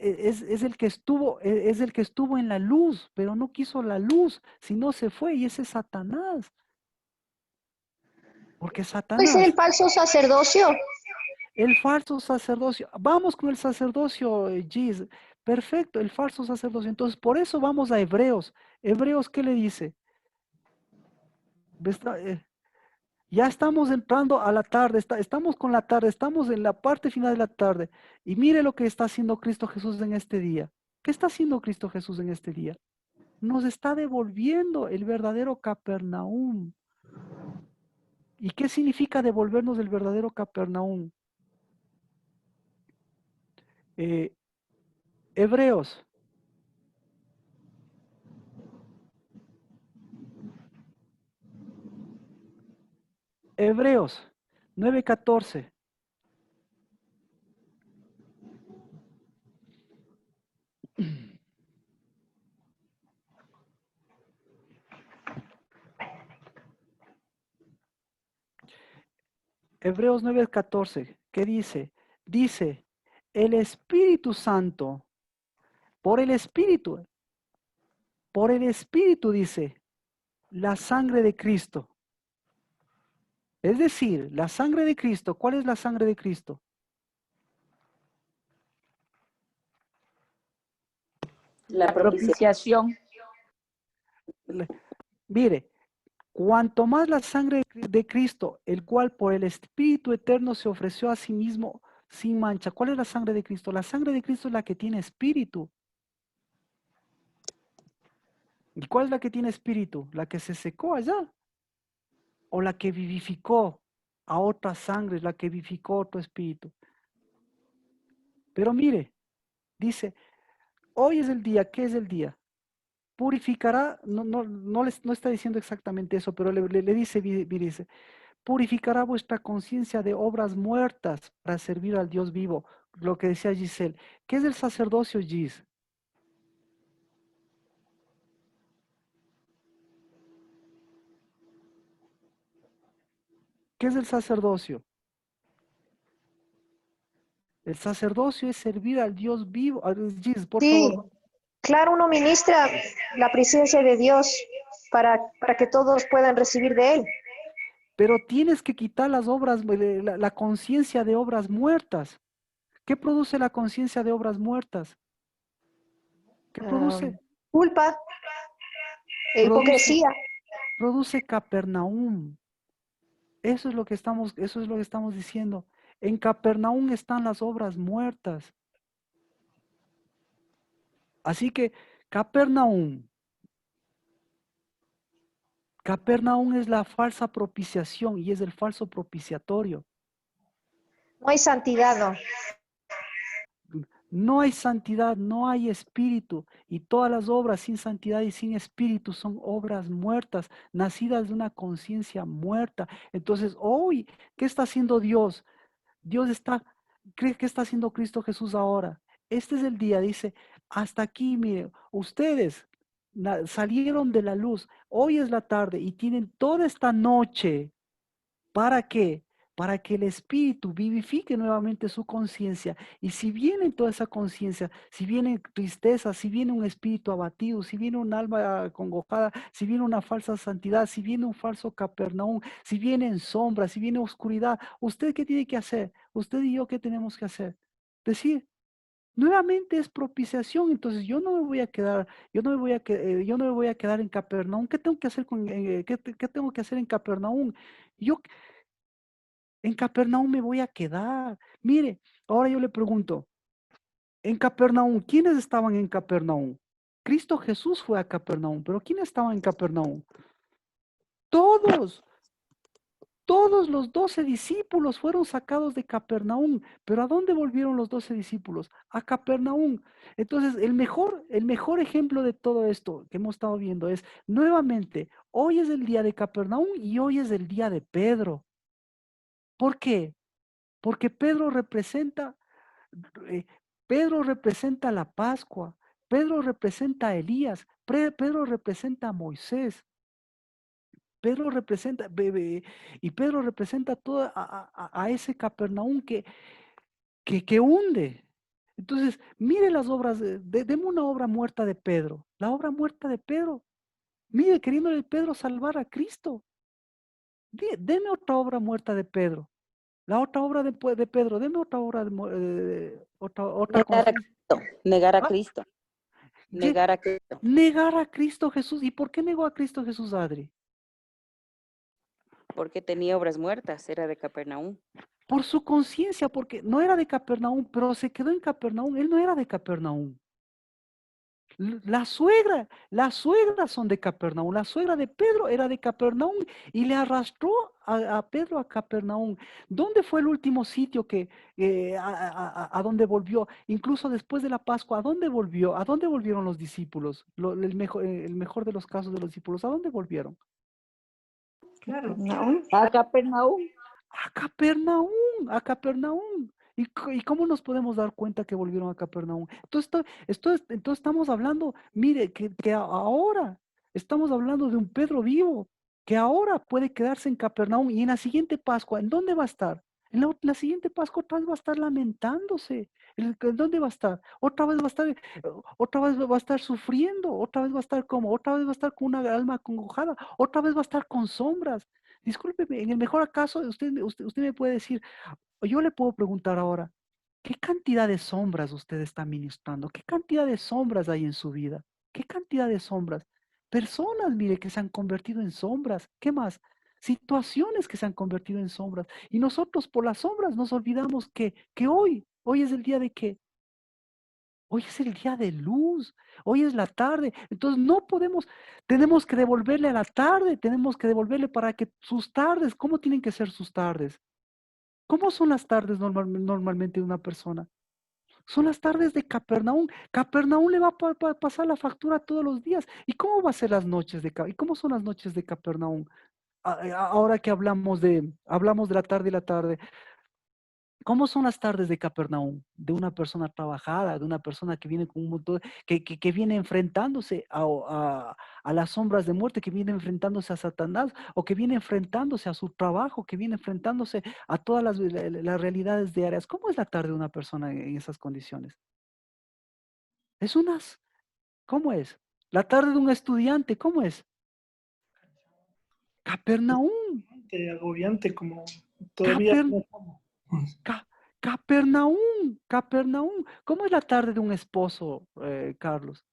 el que estuvo, es el que estuvo en la luz, pero no quiso la luz, sino se fue, y ese es Satanás. Porque Puede ser Satanás, el falso sacerdocio. el falso sacerdocio, vamos con el sacerdocio, Giz, perfecto, el falso sacerdocio. Entonces, por eso vamos a Hebreos. Hebreos, ¿qué le dice? Ya estamos entrando a la tarde, estamos con la tarde, estamos en la parte final de la tarde. Y mire lo que está haciendo Cristo Jesús en este día. ¿Qué está haciendo Cristo Jesús en este día? Nos está devolviendo el verdadero Capernaum. ¿Y qué significa devolvernos el verdadero Capernaum? Hebreos. Hebreos 9:14. Hebreos 9:14. ¿Qué dice? Dice, el Espíritu Santo, por el Espíritu dice, la sangre de Cristo. Es decir, la sangre de Cristo, ¿cuál es la sangre de Cristo? La propiciación. Mire, cuanto más la sangre de Cristo, el cual por el Espíritu Eterno se ofreció a sí mismo sin mancha. ¿Cuál es la sangre de Cristo? La sangre de Cristo es la que tiene espíritu. ¿Y cuál es la que tiene espíritu? ¿La que se secó allá? ¿O la que vivificó a otra sangre, la que vivificó otro espíritu? Pero mire, dice, hoy es el día, ¿qué es el día? Purificará, no está diciendo exactamente eso, pero le dice, dice, purificará vuestra conciencia de obras muertas para servir al Dios vivo. Lo que decía Giselle. ¿Qué es el sacerdocio, Gis? ¿Qué es el sacerdocio? El sacerdocio es servir al Dios vivo. Gis, por Sí, favor. claro, uno ministra la presencia de Dios para que todos puedan recibir de Él. Pero tienes que quitar las obras, la conciencia de obras muertas. ¿Qué produce la conciencia de obras muertas? ¿Qué produce? Culpa, Produce, hipocresía. produce Capernaum. Eso es lo que estamos diciendo. En Capernaum están las obras muertas. Así que Capernaum es la falsa propiciación y es el falso propiciatorio. No hay santidad, ¿no? No hay santidad, no hay espíritu. Y todas las obras sin santidad y sin espíritu son obras muertas, nacidas de una conciencia muerta. Entonces, hoy, ¿qué está haciendo Dios? Dios está, ¿qué está haciendo Cristo Jesús ahora? Este es el día, dice, hasta aquí, miren, ustedes salieron de la luz, hoy es la tarde y tienen toda esta noche. ¿Para qué? Para que el Espíritu vivifique nuevamente su conciencia. Y si viene toda esa conciencia, si viene tristeza, si viene un espíritu abatido, si viene un alma congojada, si viene una falsa santidad, si viene un falso Capernaum, si viene en sombra, si viene oscuridad, ¿usted qué tiene que hacer? Usted y yo, ¿qué tenemos que hacer? Decir, nuevamente es propiciación, entonces yo no me voy a quedar, yo no me voy a quedar en Capernaum. ¿Qué tengo que hacer qué tengo que hacer en Capernaum? Yo en Capernaum me voy a quedar. Mire, ahora yo le pregunto, en Capernaum, ¿quiénes estaban en Capernaum? Cristo Jesús fue a Capernaum, pero ¿quiénes estaban en Capernaum? Todos, todos los 12 discípulos fueron sacados de Capernaum, pero ¿a dónde volvieron los 12 discípulos? A Capernaum. Entonces, el mejor ejemplo de todo esto que hemos estado viendo es, nuevamente, hoy es el día de Capernaum y hoy es el día de Pedro. ¿Por qué? Porque eh, Pedro representa la Pascua, Pedro representa a Elías, Pedro representa a Moisés, Pedro representa, y Pedro representa toda a ese Capernaum que hunde. Entonces, mire las obras, deme una obra muerta de Pedro, la obra muerta de Pedro. Mire, queriéndole Pedro salvar a Cristo. Deme otra obra muerta de Pedro. La otra obra de Pedro, deme otra obra otra Negar a conciencia. Cristo. Negar a Ah, Cristo. ye- Negar a Cristo. Negar a Cristo Jesús. ¿Y por qué negó a Cristo Jesús, Adri? Porque tenía obras muertas. Era de Capernaum. Por su conciencia, porque no era de Capernaum, pero se quedó en Capernaum. Él no era de Capernaum. Las suegras son de Capernaum. La suegra de Pedro era de Capernaum y le arrastró a Pedro a Capernaum. ¿Dónde fue el último sitio a donde volvió? Incluso después de la Pascua, ¿a dónde volvió? ¿A dónde volvieron los discípulos? El mejor de los casos de los discípulos, ¿a dónde volvieron? Capernaum. A Capernaum. A Capernaum, a Capernaum. ¿Y cómo nos podemos dar cuenta que volvieron a Capernaum? Entonces estamos hablando, mire, que ahora estamos hablando de un Pedro vivo, que ahora puede quedarse en Capernaum y en la siguiente Pascua, ¿en dónde va a estar? En la siguiente Pascua otra vez va a estar lamentándose. ¿En dónde va a estar? Otra vez va a estar sufriendo, otra vez va a estar como, otra vez va a estar con una alma acongojada, otra vez va a estar con sombras. Discúlpeme, en el mejor caso, usted me puede decir, o yo le puedo preguntar ahora, ¿qué cantidad de sombras usted está ministrando? ¿Qué cantidad de sombras hay en su vida? ¿Qué cantidad de sombras? Personas, mire, que se han convertido en sombras. ¿Qué más? Situaciones que se han convertido en sombras. Y nosotros por las sombras nos olvidamos que hoy es el día de qué. Hoy es el día de luz, hoy es la tarde, entonces no podemos, tenemos que devolverle a la tarde, tenemos que devolverle para que sus tardes, ¿cómo tienen que ser sus tardes? ¿Cómo son las tardes normalmente de una persona? Son las tardes de Capernaum. Capernaum le va a pasar la factura todos los días. ¿Y cómo va a ser las noches ¿Y cómo son las noches de Capernaum? Ahora que hablamos de la tarde y la tarde, ¿cómo son las tardes de Capernaum? De una persona trabajada, de una persona que viene con un montón, que viene enfrentándose a las sombras de muerte, que viene enfrentándose a Satanás, o que viene enfrentándose a su trabajo, que viene enfrentándose a todas las realidades diarias. ¿Cómo es la tarde de una persona en esas condiciones? Es unas, ¿cómo es? La tarde de un estudiante, ¿cómo es? Capernaum, Agobiante, como todavía Caper- no como. Capernaum, Capernaum. ¿Cómo es la tarde de un esposo, Carlos?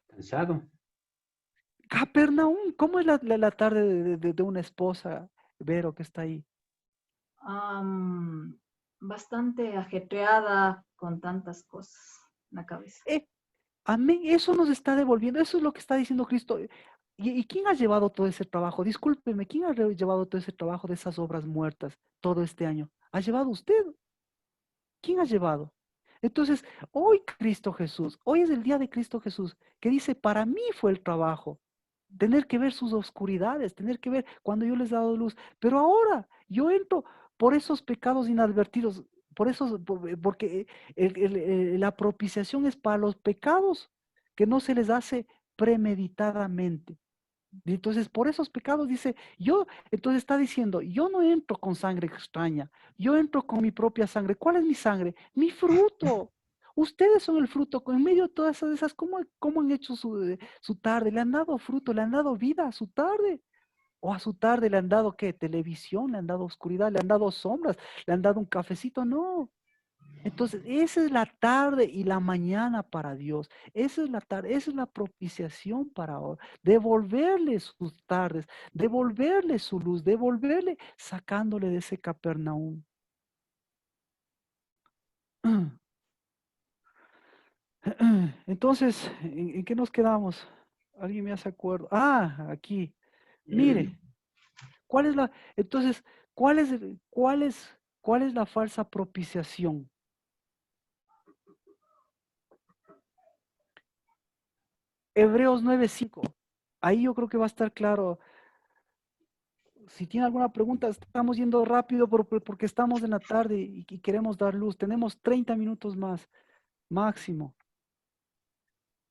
Cansado. Capernaum, ¿cómo es la tarde de una esposa, Vero, que está ahí? Bastante ajetreada con tantas cosas en la cabeza. Amén, eso nos está devolviendo, eso es lo que está diciendo Cristo. ¿Y quién ha llevado todo ese trabajo? Discúlpeme, ¿quién ha llevado todo ese trabajo de esas obras muertas todo este año? ¿Ha llevado usted? ¿Quién ha llevado? Entonces, hoy Cristo Jesús, hoy es el día de Cristo Jesús, que dice, para mí fue el trabajo, tener que ver sus oscuridades, tener que ver cuando yo les he dado luz. Pero ahora yo entro por esos pecados inadvertidos, porque la propiciación es para los pecados que no se les hace premeditadamente. Y entonces, por esos pecados dice, entonces está diciendo, yo no entro con sangre extraña, yo entro con mi propia sangre. ¿Cuál es mi sangre? Mi fruto. Ustedes son el fruto. En medio de todas esas, ¿cómo han hecho su tarde? Le han dado fruto, le han dado vida a su tarde. O a su tarde le han dado, ¿qué? Televisión, le han dado oscuridad, le han dado sombras, le han dado un cafecito. No. Entonces, esa es la tarde y la mañana para Dios. Esa es la tarde, esa es la propiciación para ahora. Devolverle sus tardes, devolverle su luz, devolverle sacándole de ese Capernaum. Entonces, ¿en qué nos quedamos? ¿Alguien me hace acuerdo? Ah, aquí. Mire, entonces, cuál es la falsa propiciación? Hebreos 9:5. Ahí yo creo que va a estar claro. Si tiene alguna pregunta, estamos yendo rápido porque estamos en la tarde y queremos dar luz. Tenemos 30 minutos más, máximo,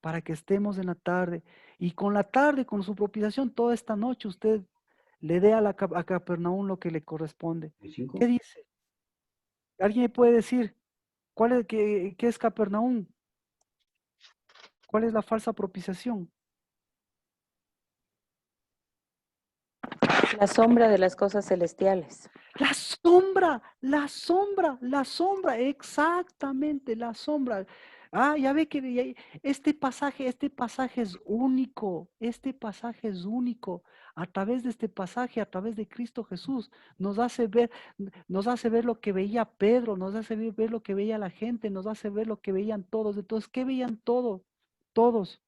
para que estemos en la tarde. Y con la tarde, con su propiciación, toda esta noche, usted le dé a Capernaum lo que le corresponde. ¿Qué dice? ¿Alguien me puede decir qué es Capernaum? ¿Cuál es la falsa propiciación? La sombra de las cosas celestiales. La sombra, la sombra, la sombra, exactamente, la sombra. Ah, ya ve que este pasaje es único, este pasaje es único. A través de este pasaje, a través de Cristo Jesús, nos hace ver lo que veía Pedro, nos hace ver lo que veía la gente, nos hace ver lo que veían todos. Entonces, ¿qué veían todos? Todos.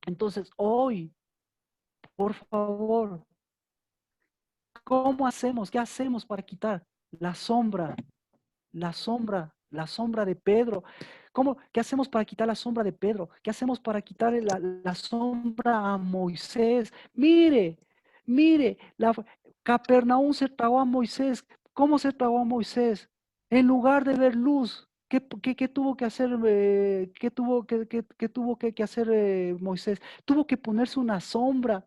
Entonces, hoy, por favor, ¿cómo hacemos? ¿Qué hacemos para quitar la sombra? La sombra de Pedro. ¿Qué hacemos para quitar la sombra de Pedro? ¿Qué hacemos para quitar la sombra a Moisés? Mire, Capernaum se tragó a Moisés. ¿Cómo se tragó a Moisés? En lugar de ver luz, ¿qué tuvo que hacer? ¿Qué tuvo que hacer Moisés? Tuvo que ponerse una sombra.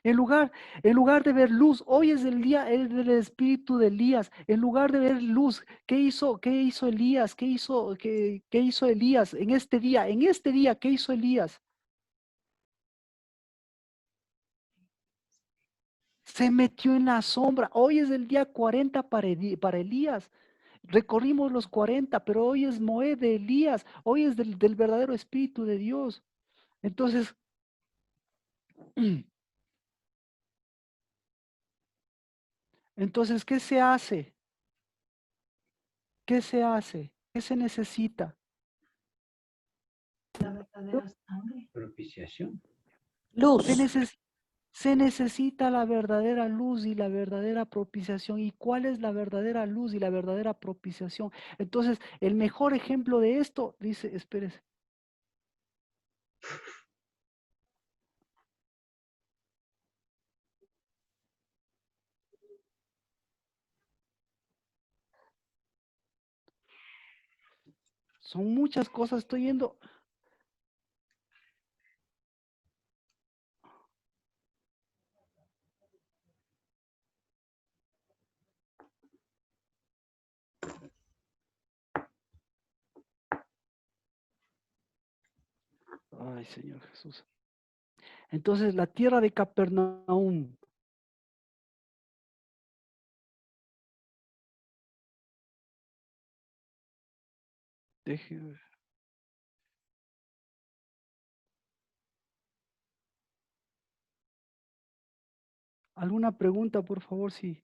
En lugar, en lugar de ver luz, hoy es el día del espíritu de Elías. En lugar de ver luz, ¿qué hizo Elías? ¿Qué hizo Elías en este día? En este día, ¿qué hizo Elías? Se metió en la sombra. Hoy es el día 40 para Elías. Recorrimos los 40, pero hoy es Moed de Elías. Hoy es del verdadero espíritu de Dios. Entonces, ¿qué se hace? ¿Qué se hace? ¿Qué se necesita? La verdadera sangre. Propiciación. Luz. Se necesita la verdadera luz y la verdadera propiciación. ¿Y cuál es la verdadera luz y la verdadera propiciación? Entonces, el mejor ejemplo de esto, dice, espérese. Son muchas cosas, estoy yendo. Ay, Señor Jesús. Entonces, la tierra de Capernaum. Déjeme ver. ¿Alguna pregunta, por favor? Sí.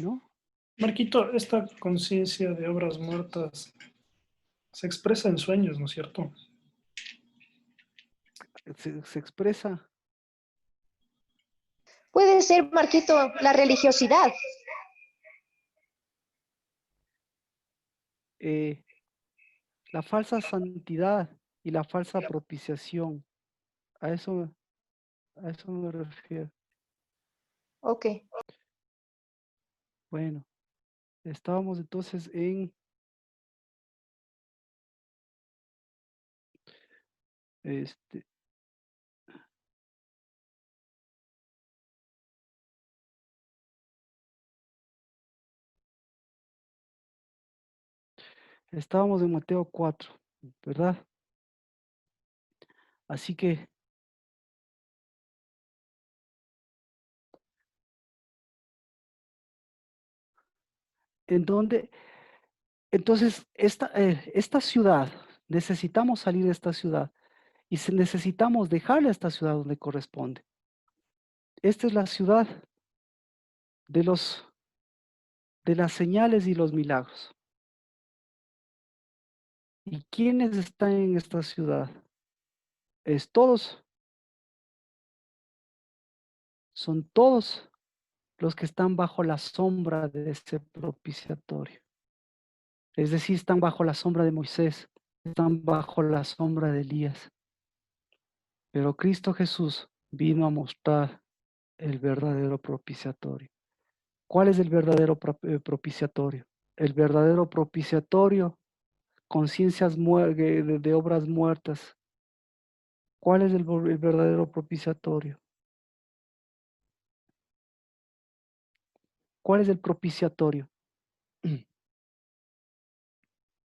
¿No? Marquito, esta conciencia de obras muertas se expresa en sueños, ¿no es cierto? Se expresa Puede ser, Marquito, la religiosidad. la falsa santidad y la falsa propiciación. A eso, a eso me refiero. Ok. Bueno, estábamos entonces en este. Estábamos en Mateo 4, ¿verdad? Así que en donde, entonces, esta ciudad, necesitamos salir de esta ciudad y necesitamos dejarle a esta ciudad donde corresponde. Esta es la ciudad de de las señales y los milagros. ¿Y quiénes están en esta ciudad? Son todos los que están bajo la sombra de ese propiciatorio. Es decir, están bajo la sombra de Moisés, están bajo la sombra de Elías. Pero Cristo Jesús vino a mostrar el verdadero propiciatorio. ¿Cuál es el verdadero propiciatorio? El verdadero propiciatorio, conciencias de obras muertas. ¿Cuál es el verdadero propiciatorio? ¿Cuál es el propiciatorio?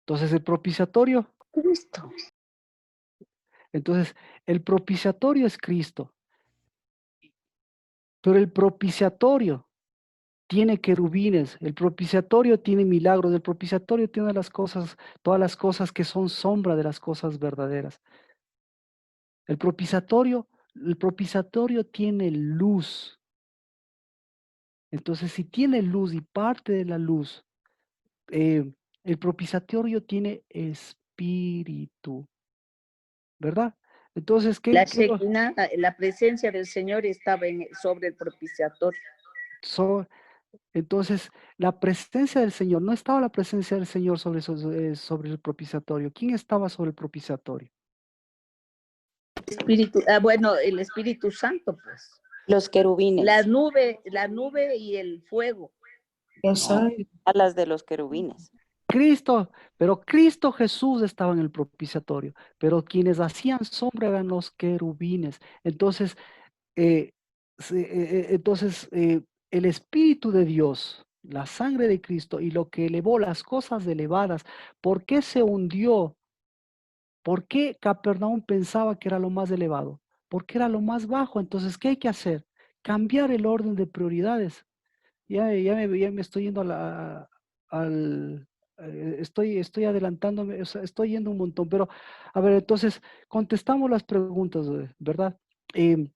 Entonces, el propiciatorio, Cristo. entonces, el propiciatorio es Cristo, pero el propiciatorio tiene querubines, el propiciatorio tiene milagros, el propiciatorio tiene todas las cosas que son sombra de las cosas verdaderas. El propiciatorio tiene luz. Entonces, si tiene luz y parte de la luz, el propiciatorio tiene espíritu, ¿verdad? Entonces, La Shekinah, la presencia del Señor estaba sobre el propiciatorio. so- entonces, la presencia del Señor, no estaba la presencia del Señor sobre el propiciatorio. ¿Quién estaba sobre el propiciatorio? Espíritu, bueno, el Espíritu Santo, pues. Los querubines. La nube y el fuego. Los No, hay. alas de los querubines. Pero Cristo Jesús estaba en el propiciatorio, pero quienes hacían sombra eran los querubines. Entonces, eh, el Espíritu de Dios, la sangre de Cristo y lo que elevó las cosas elevadas, ¿por qué se hundió? ¿Por qué Capernaum pensaba que era lo más elevado? Porque era lo más bajo. Entonces, ¿qué hay que hacer? Cambiar el orden de prioridades. Ya me estoy yendo estoy adelantándome, o sea, estoy yendo un montón, pero a ver, entonces contestamos las preguntas, ¿verdad? Em,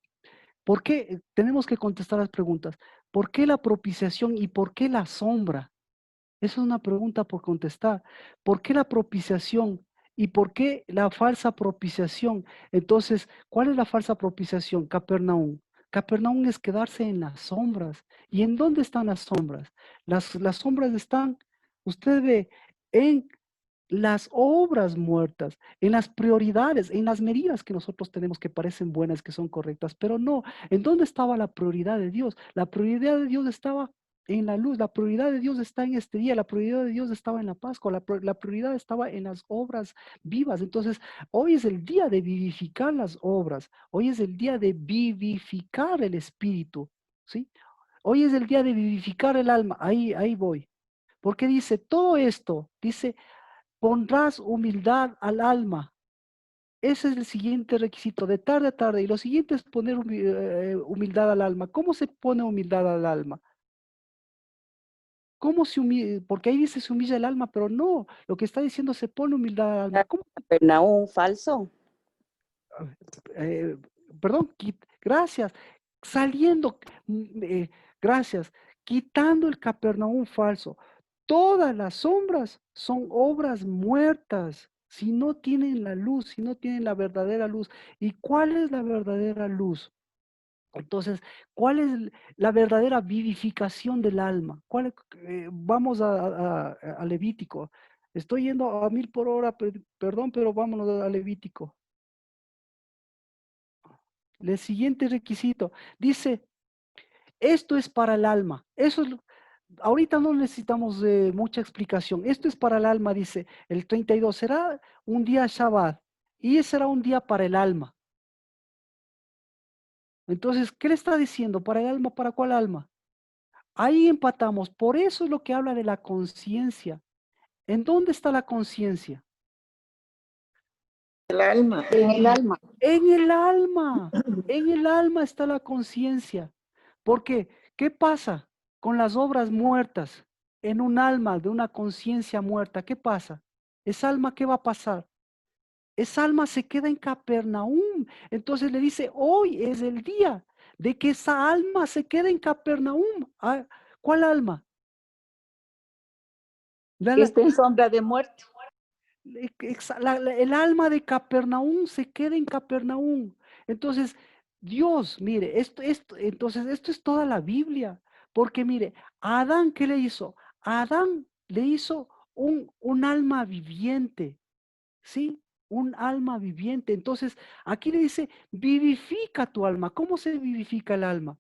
¿Por qué tenemos que contestar las preguntas? ¿Por qué la propiciación y por qué la sombra? Esa es una pregunta por contestar. ¿Por qué la propiciación y por qué la falsa propiciación? Entonces, ¿cuál es la falsa propiciación? Capernaum. Capernaum es quedarse en las sombras. ¿Y en dónde están las sombras? Las sombras están, usted ve, en las obras muertas, en las prioridades, en las medidas que nosotros tenemos que parecen buenas, que son correctas, pero no. ¿En dónde estaba la prioridad de Dios? La prioridad de Dios estaba en la luz, la prioridad de Dios está en este día, la prioridad de Dios estaba en la Pascua, la prioridad estaba en las obras vivas. Entonces, hoy es el día de vivificar las obras, hoy es el día de vivificar el espíritu, ¿sí? Hoy es el día de vivificar el alma, ahí voy. Porque dice todo esto, dice, pondrás humildad al alma. Ese es el siguiente requisito, de tarde a tarde. Y lo siguiente es poner humildad al alma. ¿Cómo se pone humildad al alma? ¿Cómo se humilla? Porque ahí dice se humilla el alma, pero no, lo que está diciendo se pone humildad al alma. ¿Cómo? Capernaum, falso. Perdón, gracias. Saliendo, gracias. quitando el Capernaum falso. Todas las sombras son obras muertas si no tienen la luz, si no tienen la verdadera luz. ¿Y cuál es la verdadera luz? Entonces, ¿cuál es la verdadera vivificación del alma? Vamos a Levítico. Estoy yendo a 1000 por hora, perdón, pero vámonos a Levítico. El siguiente requisito dice, esto es para el alma. Ahorita no necesitamos mucha explicación. Esto es para el alma, dice el 32. Será un día Shabbat y será un día para el alma. Entonces, ¿qué le está diciendo? ¿Para el alma? ¿Para cuál alma? Ahí empatamos. Por eso es lo que habla de la conciencia. ¿En dónde está la conciencia? En el alma. En el alma. En el alma está la conciencia. Porque, ¿qué pasa con las obras muertas en un alma de una conciencia muerta? ¿Qué pasa? ¿Esa alma qué va a pasar? Esa alma se queda en Capernaum. Entonces le dice, hoy es el día de que esa alma se quede en Capernaum. Ah, ¿cuál alma? Que está en sombra de muerte. El alma de Capernaum se queda en Capernaum. Entonces, Dios, mire, entonces esto es toda la Biblia. Porque mire, a Adán, ¿qué le hizo? A Adán le hizo un alma viviente, ¿sí? Un alma viviente. Entonces, aquí le dice, vivifica tu alma. ¿Cómo se vivifica el alma?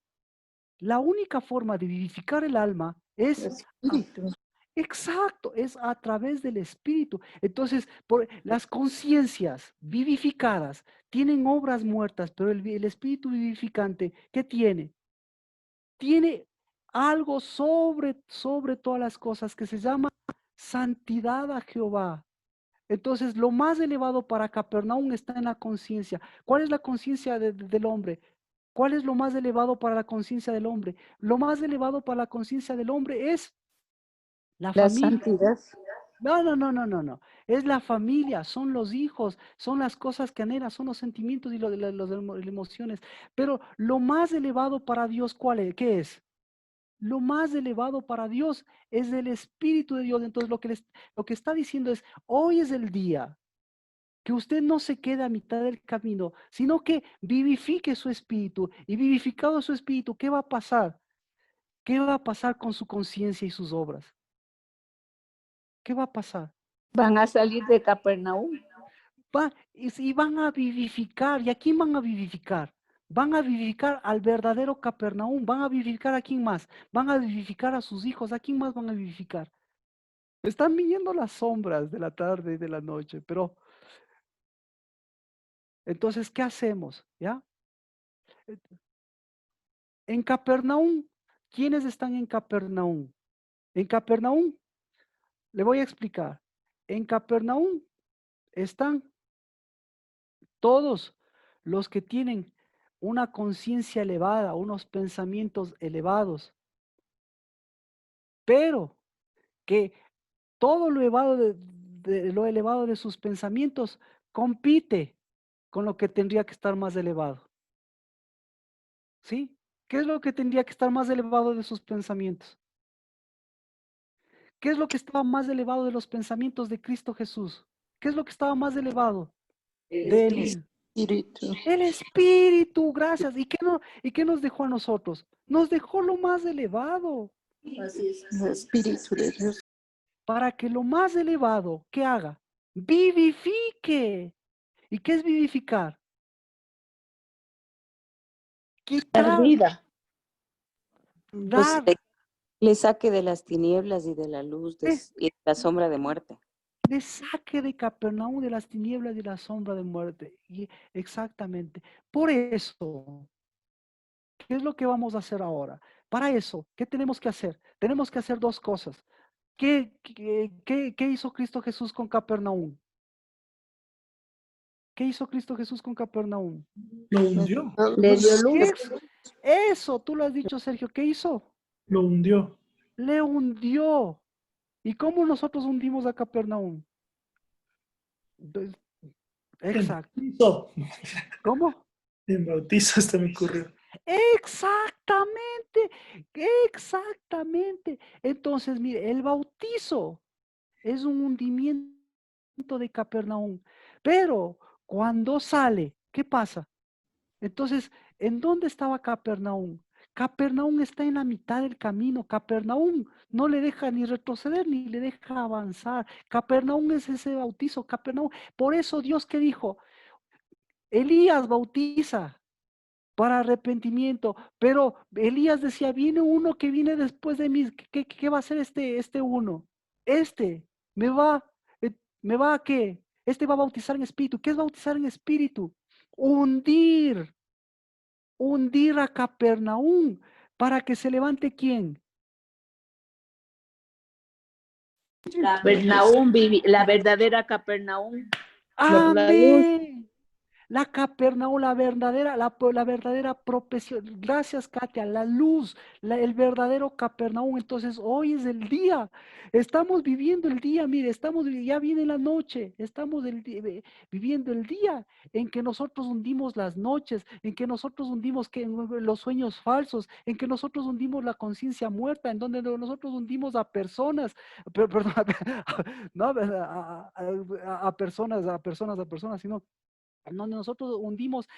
La única forma de vivificar el alma es Espíritu. exacto, es a través del espíritu. Entonces, las conciencias vivificadas tienen obras muertas, pero el espíritu vivificante, ¿qué tiene? Tiene algo sobre todas las cosas que se llama santidad a Jehová. Entonces, lo más elevado para Capernaum está en la conciencia. ¿Cuál es la conciencia del hombre? ¿Cuál es lo más elevado para la conciencia del hombre? Lo más elevado para la conciencia del hombre es la La familia. santidad. No. Es la familia, son los hijos, son las cosas que anhela, son los sentimientos y las emociones. Pero lo más elevado para Dios, ¿cuál es? ¿Qué es? Lo más elevado para Dios es el Espíritu de Dios. Entonces lo que está diciendo es, hoy es el día que usted no se quede a mitad del camino, sino que vivifique su espíritu. Y vivificado su espíritu, ¿qué va a pasar? ¿Qué va a pasar con su conciencia y sus obras? ¿Qué va a pasar? Van a salir de Capernaum. Y van a vivificar. ¿Y a quién van a vivificar? Van a vivificar al verdadero Capernaum. ¿Van a vivificar a quién más? Van a vivificar a sus hijos. ¿A quién más van a vivificar? Están viniendo las sombras de la tarde y de la noche, pero entonces, ¿qué hacemos? ¿Ya? En Capernaum, ¿quiénes están en Capernaum? En Capernaum, le voy a explicar. En Capernaum están todos los que tienen una conciencia elevada, unos pensamientos elevados, pero que todo lo elevado lo elevado de sus pensamientos compite con lo que tendría que estar más elevado. ¿Sí? ¿Qué es lo que tendría que estar más elevado de sus pensamientos? ¿Qué es lo que estaba más elevado de los pensamientos de Cristo Jesús? ¿Qué es lo que estaba más elevado de él? Espíritu. El Espíritu, gracias. ¿Y qué nos dejó a nosotros? Nos dejó lo más elevado. Así es. El Espíritu de Dios. Para que lo más elevado, ¿qué haga? Vivifique. ¿Y qué es vivificar? Quitar, Vida. dar. Le saque de las tinieblas y de la luz y de la sombra de muerte. Le saque de Capernaum de las tinieblas y de la sombra de muerte. Y exactamente. Por eso, ¿qué es lo que vamos a hacer ahora? Para eso, ¿qué tenemos que hacer? Tenemos que hacer dos cosas. ¿Qué hizo Cristo Jesús con Capernaum? ¿Qué hizo Cristo Jesús con Capernaum? Lo hundió. Le dio luz. Eso, tú lo has dicho, Sergio. ¿Qué hizo? Lo hundió. Le hundió. ¿Y cómo nosotros hundimos a Capernaum? Exacto. Bautizo. ¿Cómo? En bautizo hasta me ocurrió. Exacto. Exactamente, exactamente. Entonces, mire, el bautizo es un hundimiento de Capernaum. Pero cuando sale, ¿qué pasa? Entonces, ¿en dónde estaba Capernaum? Capernaum está en la mitad del camino. Capernaum no le deja ni retroceder ni le deja avanzar. Capernaum es ese bautizo. Capernaum. Por eso Dios que dijo, Elías bautiza para arrepentimiento, pero Elías decía, viene uno que viene después de mí. ¿Qué va a hacer este uno? Este me va, eh, ¿me va a qué? Este va a bautizar en espíritu. ¿Qué es bautizar en espíritu? Hundir a Capernaum para que se levante ¿quién? Capernaum, la verdadera Capernaum. La luz. Amén. La Capernaum, la verdadera profesión. Gracias, Katia. La luz, el verdadero Capernaum. Entonces, hoy es el día. Estamos viviendo el día. Mire, ya viene la noche. Estamos viviendo el día en que nosotros hundimos las noches, en que nosotros hundimos los sueños falsos, en que nosotros hundimos la conciencia muerta, en donde nosotros hundimos a personas, perdón, no, a personas, sino en donde nosotros hundimos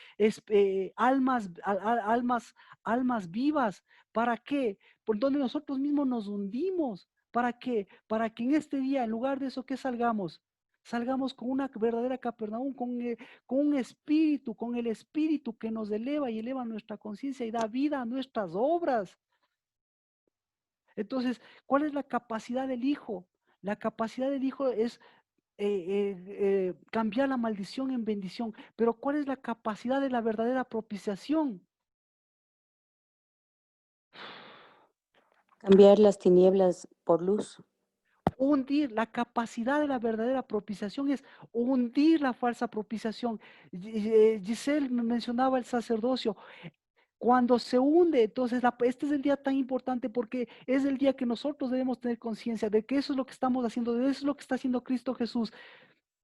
almas vivas. ¿Para qué? Por donde nosotros mismos nos hundimos. ¿Para qué? Para que en este día, en lugar de eso, ¿qué salgamos? Salgamos con una verdadera Capernaum, con un espíritu, con el espíritu que nos eleva y eleva nuestra conciencia y da vida a nuestras obras. Entonces, ¿cuál es la capacidad del Hijo? La capacidad del Hijo es cambiar la maldición en bendición. Pero ¿cuál es la capacidad de la verdadera propiciación? Cambiar las tinieblas por luz. Hundir, la capacidad de la verdadera propiciación es hundir la falsa propiciación. Giselle me mencionaba el sacerdocio. Cuando se hunde, entonces este es el día tan importante porque es el día que nosotros debemos tener conciencia de que eso es lo que estamos haciendo, de eso es lo que está haciendo Cristo Jesús.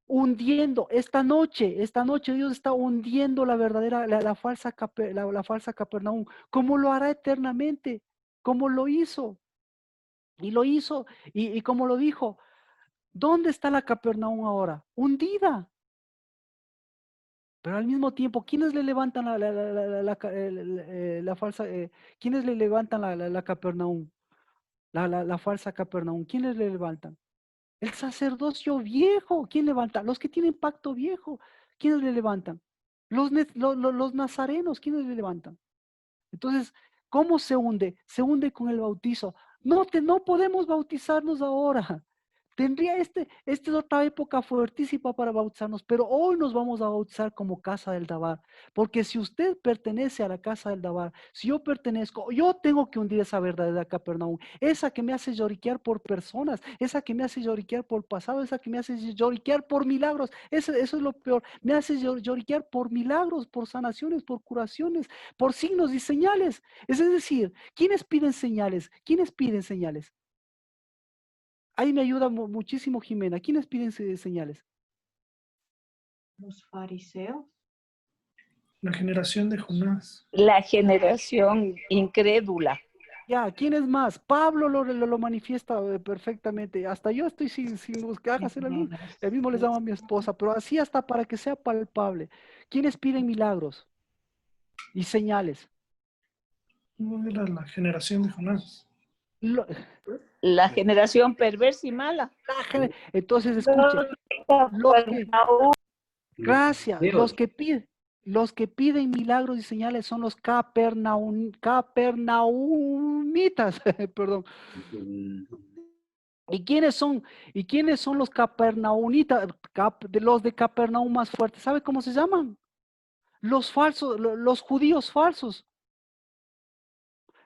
Hundiendo, esta noche Dios está hundiendo la verdadera, la falsa Capernaum, como lo hará eternamente, como lo hizo, y lo hizo, y como lo dijo, ¿dónde está la Capernaum ahora? Hundida, pero al mismo tiempo, ¿quiénes le levantan la falsa, quiénes le levantan la Capernaum, la falsa Capernaum? ¿Quiénes le levantan? El sacerdocio viejo, ¿quién levanta? Los que tienen pacto viejo, ¿quiénes le levantan? Los nazarenos, ¿quiénes le levantan? Entonces, ¿cómo se hunde? Se hunde con el bautizo. No podemos bautizarnos ahora. Esta es otra época fuertísima para bautizarnos, pero hoy nos vamos a bautizar como casa del Dabar, porque si usted pertenece a la casa del Dabar, si yo pertenezco, yo tengo que hundir esa verdadera Capernaum, esa que me hace lloriquear por personas, esa que me hace lloriquear por pasado, esa que me hace lloriquear por milagros, eso es lo peor, me hace lloriquear por milagros, por sanaciones, por curaciones, por signos y señales. Es decir, ¿quiénes piden señales? ¿Quiénes piden señales? Ahí me ayuda muchísimo Jimena. ¿Quiénes piden señales? Los fariseos. La generación de Jonás. La generación incrédula. Ya, ¿quién es más? Pablo lo manifiesta perfectamente. Hasta yo estoy sin buscar, hágase la luz. El mismo les llamo a mi esposa, pero así hasta para que sea palpable. ¿Quiénes piden milagros y señales? No era la generación de Jonás. Lo- La generación perversa y mala. Entonces, escuche, los que, gracias, Dios. los que piden milagros y señales son los capernaumitas, perdón. ¿Y quiénes son? ¿Y quiénes son los capernaunitas, los de Capernaum más fuertes? ¿Sabe cómo se llaman? Los falsos, los judíos falsos.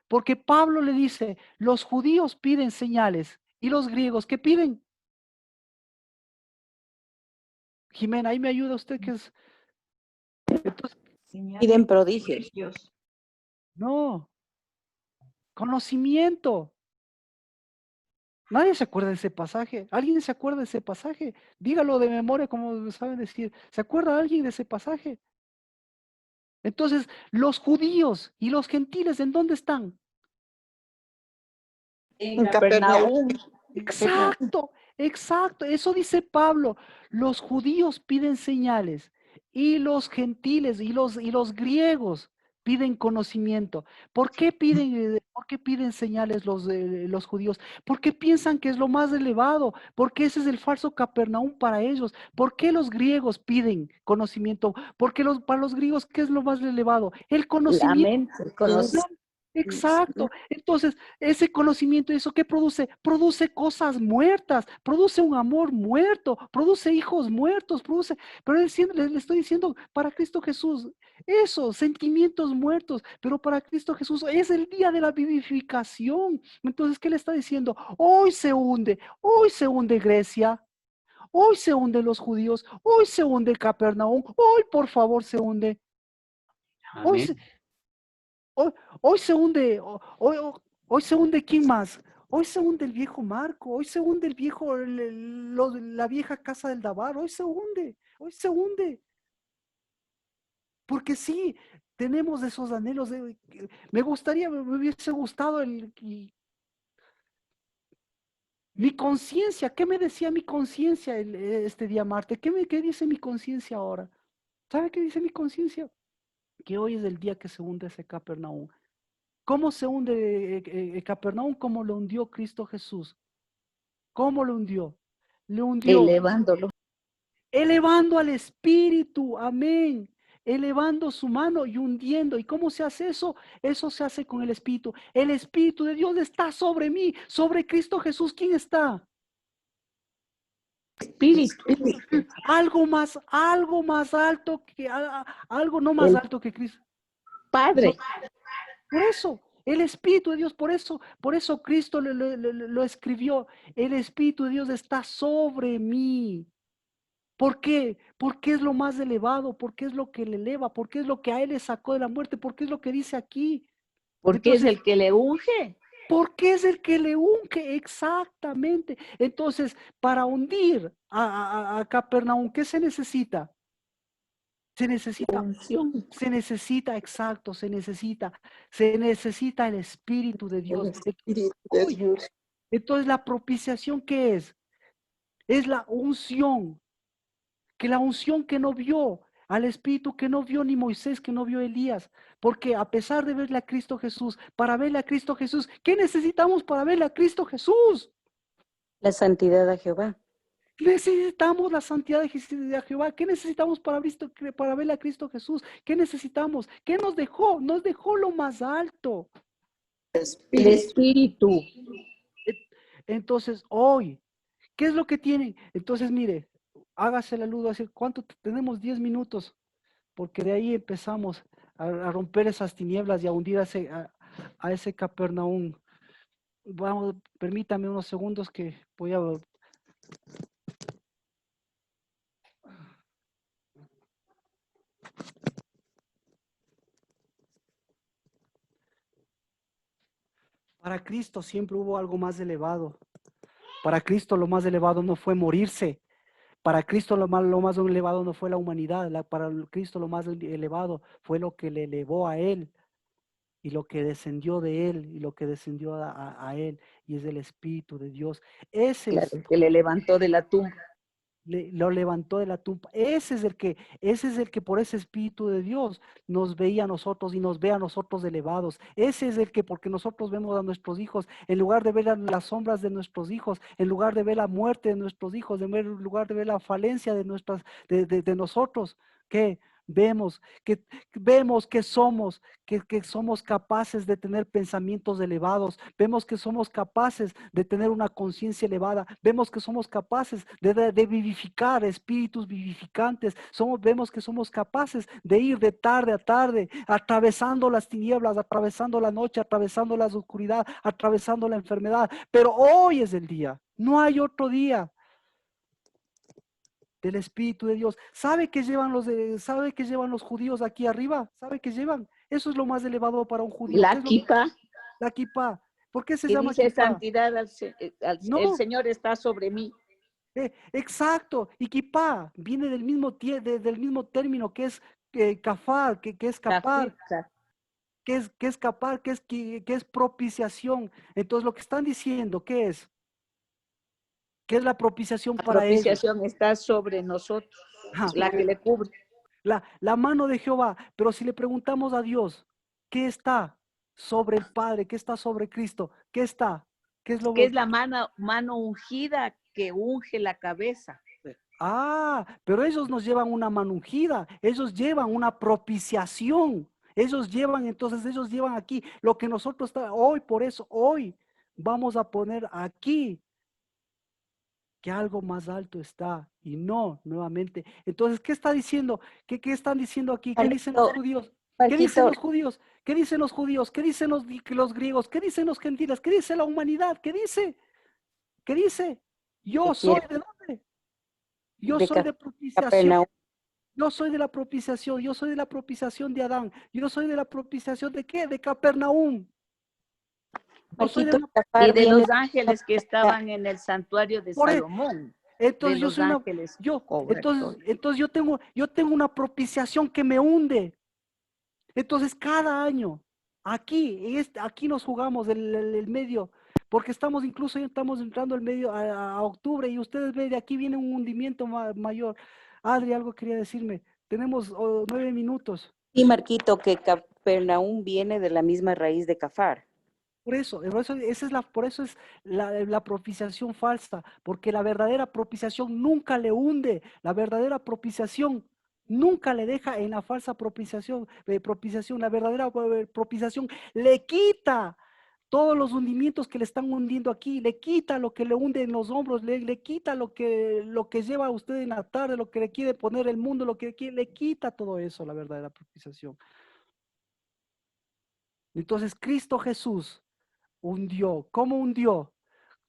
Porque Pablo le dice, los judíos piden señales. ¿Y los griegos qué piden? Jimena, ahí me ayuda usted que es. Entonces, Piden prodigios. no, conocimiento. Nadie se acuerda de ese pasaje. ¿Alguien se acuerda de ese pasaje? Dígalo de memoria, como saben decir. ¿Se acuerda alguien de ese pasaje? Entonces, los judíos y los gentiles, ¿en dónde están? En Capernaum. Exacto, exacto. Eso dice Pablo. Los judíos piden señales y los gentiles y los griegos piden conocimiento. Por qué piden señales los judíos? Porque piensan que es lo más elevado, porque ese es el falso Capernaum para ellos. ¿Por qué los griegos piden conocimiento? Porque para los griegos, ¿qué es lo más elevado? El La conocimiento. mente, conoce. Exacto. Entonces, ese conocimiento, ¿eso qué produce? Produce cosas muertas, produce un amor muerto, produce hijos muertos, pero le estoy diciendo, para Cristo Jesús, esos sentimientos muertos, pero para Cristo Jesús es el día de la vivificación. Entonces, ¿qué le está diciendo? Hoy se hunde Grecia, hoy se hunden los judíos, hoy se hunde Capernaum, hoy por favor se hunde, hoy Amén. Hoy, hoy se hunde, hoy se hunde ¿quién más? Hoy se hunde el viejo Marco, hoy se hunde el viejo, la vieja casa del Dabar, hoy se hunde. Porque sí, tenemos esos anhelos. Me hubiese gustado mi conciencia. ¿Qué me decía mi conciencia este día martes? ¿Qué dice mi conciencia ahora? ¿Sabe qué dice mi conciencia? Que hoy es el día que se hunde ese Capernaum. ¿Cómo se hunde Capernaum? ¿Cómo lo hundió Cristo Jesús? ¿Cómo lo hundió? Le hundió Elevándolo. elevando al Espíritu, amén. Elevando su mano y hundiendo. ¿Y cómo se hace eso? Eso se hace con el Espíritu. El Espíritu de Dios está sobre mí, sobre Cristo Jesús. ¿Quién está? Espíritu. Algo más alto que, algo no más El alto que Cristo. Padre. Por eso, el Espíritu de Dios, por eso Cristo lo escribió. El Espíritu de Dios está sobre mí. ¿Por qué? Porque es lo más elevado, porque es lo que le eleva, porque es lo que a él le sacó de la muerte, porque es lo que dice aquí. Porque es Entonces, el que le unge. porque es el que le unge, exactamente. Entonces, para hundir a Capernaum, ¿qué se necesita? Se necesita, exacto, se necesita el Espíritu de El Dios. Espíritu de Uy, Dios. entonces la propiciación, ¿qué es? Es la unción, que la unción que no vio, al Espíritu que no vio ni Moisés, que no vio Elías, porque a pesar de verle a Cristo Jesús, para verle a Cristo Jesús, ¿qué necesitamos para verle a Cristo Jesús? La santidad a Jehová. Necesitamos la santidad de Jehová. ¿Qué necesitamos para verle a Cristo Jesús? ¿Qué necesitamos? ¿Qué nos dejó? Nos dejó lo más alto. El Espíritu. Entonces, hoy, ¿qué es lo que tienen? Entonces, mire, hágase la luz, decir, ¿cuánto tenemos? 10 minutos, porque de ahí empezamos a romper esas tinieblas y a hundir a ese Capernaum. Vamos, permítame unos segundos que voy a... Para Cristo siempre hubo algo más elevado. Para Cristo lo más elevado no fue morirse. Para Cristo lo más elevado no fue la humanidad. Para Cristo lo más elevado fue lo que le elevó a Él y lo que descendió de Él y lo que descendió a Él. Y es el Espíritu de Dios. Ese Claro, es, que le levantó de la tumba. lo levantó de la tumba. Ese es el que por ese Espíritu de Dios nos veía a nosotros y nos ve a nosotros elevados. Ese es el que, porque nosotros vemos a nuestros hijos, en lugar de ver las sombras de nuestros hijos, en lugar de ver la muerte de nuestros hijos, en lugar de ver la falencia de nosotros, que vemos que somos capaces de tener pensamientos elevados, vemos que somos capaces de tener una conciencia elevada, vemos que somos capaces de vivificar espíritus vivificantes, vemos que somos capaces de ir de tarde a tarde, atravesando las tinieblas, atravesando la noche, atravesando la oscuridad, atravesando la enfermedad, pero hoy es el día, no hay otro día del Espíritu de Dios. ¿Sabe qué llevan los judíos aquí arriba? ¿Sabe qué llevan? Eso es lo más elevado para un judío. La kippah. La kippah. ¿Por qué se Que llama dice kippah? santidad No. el Señor está sobre mí. Exacto. Y kippah viene del mismo término que es Kafar, que es capar, Kafir, que es capar, que es propiciación. Entonces lo que están diciendo, ¿qué es? ¿Qué es la propiciación la para ellos? propiciación está sobre nosotros, Ajá. la que le cubre. La mano de Jehová. Pero si le preguntamos a Dios, ¿qué está sobre el Padre? ¿Qué está sobre Cristo? ¿Qué está? ¿Qué es lo Que es la mano ungida que unge la cabeza. Ah, pero ellos nos llevan una mano ungida, ellos llevan una propiciación, entonces ellos llevan aquí lo que nosotros hoy, por eso hoy vamos a poner aquí que algo más alto está y no nuevamente. Entonces, ¿qué está diciendo? ¿Qué están diciendo aquí? ¿Qué dicen los Marquito, judíos? ¿Qué dicen Marquito, los judíos? ¿Qué dicen los judíos? ¿Qué dicen los griegos? ¿Qué dicen los gentiles? ¿Qué dice la humanidad? ¿Qué dice? ¿Qué dice? Yo que soy quiere de dónde? Yo de soy de propiciación. Capernaum. Yo soy de la propiciación, yo soy de la propiciación de Adán, yo soy de la propiciación de ¿qué? De Capernaum. Yo soy de Marquito, la... Y Cafar de viene los ángeles que estaban en el santuario de Por e- Salomón, de entonces yo los soy una, ángeles yo, correctos. entonces yo tengo una propiciación que me hunde. Entonces cada año, aquí nos jugamos el medio, porque ya estamos entrando el medio a octubre y ustedes ven, de aquí viene un hundimiento mayor. Adri, algo quería decirme. Tenemos 9 minutos. y Marquito, que Capernaum viene de la misma raíz de Cafar. Por eso es la propiciación falsa, porque la verdadera propiciación nunca le hunde, la verdadera propiciación nunca le deja en la falsa propiciación, la verdadera propiciación le quita todos los hundimientos que le están hundiendo aquí, le quita lo que le hunde en los hombros, le quita lo que lleva a usted en la tarde, lo que le quiere poner el mundo, le quita todo eso, la verdadera propiciación. Entonces, Cristo Jesús hundió. ¿Cómo hundió?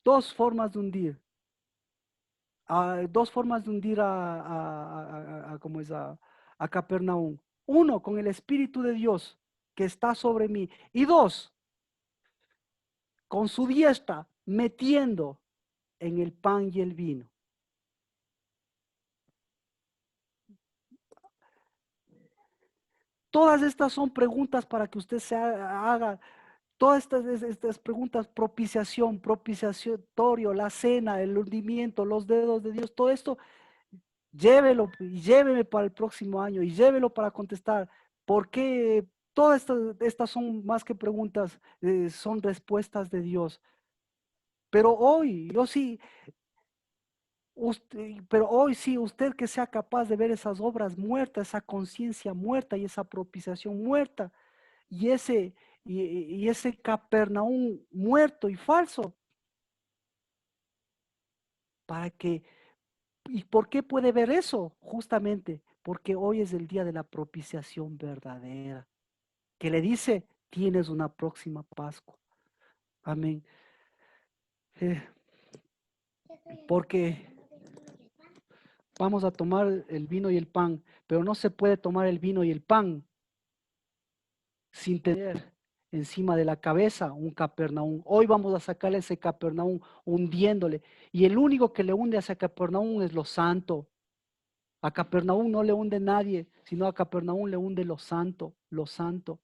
Dos formas de hundir. Dos formas de hundir ¿cómo es? A Capernaum. Uno, con el Espíritu de Dios que está sobre mí. Y dos, con su diestra metiendo en el pan y el vino. Todas estas son preguntas para que usted se haga. Todas estas preguntas, propiciatorio, la cena, el hundimiento, los dedos de Dios, todo esto, llévelo y lléveme para el próximo año y llévelo para contestar. Porque todas estas son más que preguntas, son respuestas de Dios. Pero hoy, usted que sea capaz de ver esas obras muertas, esa conciencia muerta y esa propiciación muerta, y ese Capernaum muerto y falso, ¿y por qué puede ver eso? Justamente porque hoy es el día de la propiciación verdadera, que le dice, tienes una próxima Pascua. Amén. Porque vamos a tomar el vino y el pan, pero no se puede tomar el vino y el pan sin tener encima de la cabeza un Capernaum. Hoy vamos a sacarle ese Capernaum hundiéndole. Y el único que le hunde a ese Capernaum es lo santo. A Capernaum no le hunde nadie, sino a Capernaum le hunde lo santo, lo santo.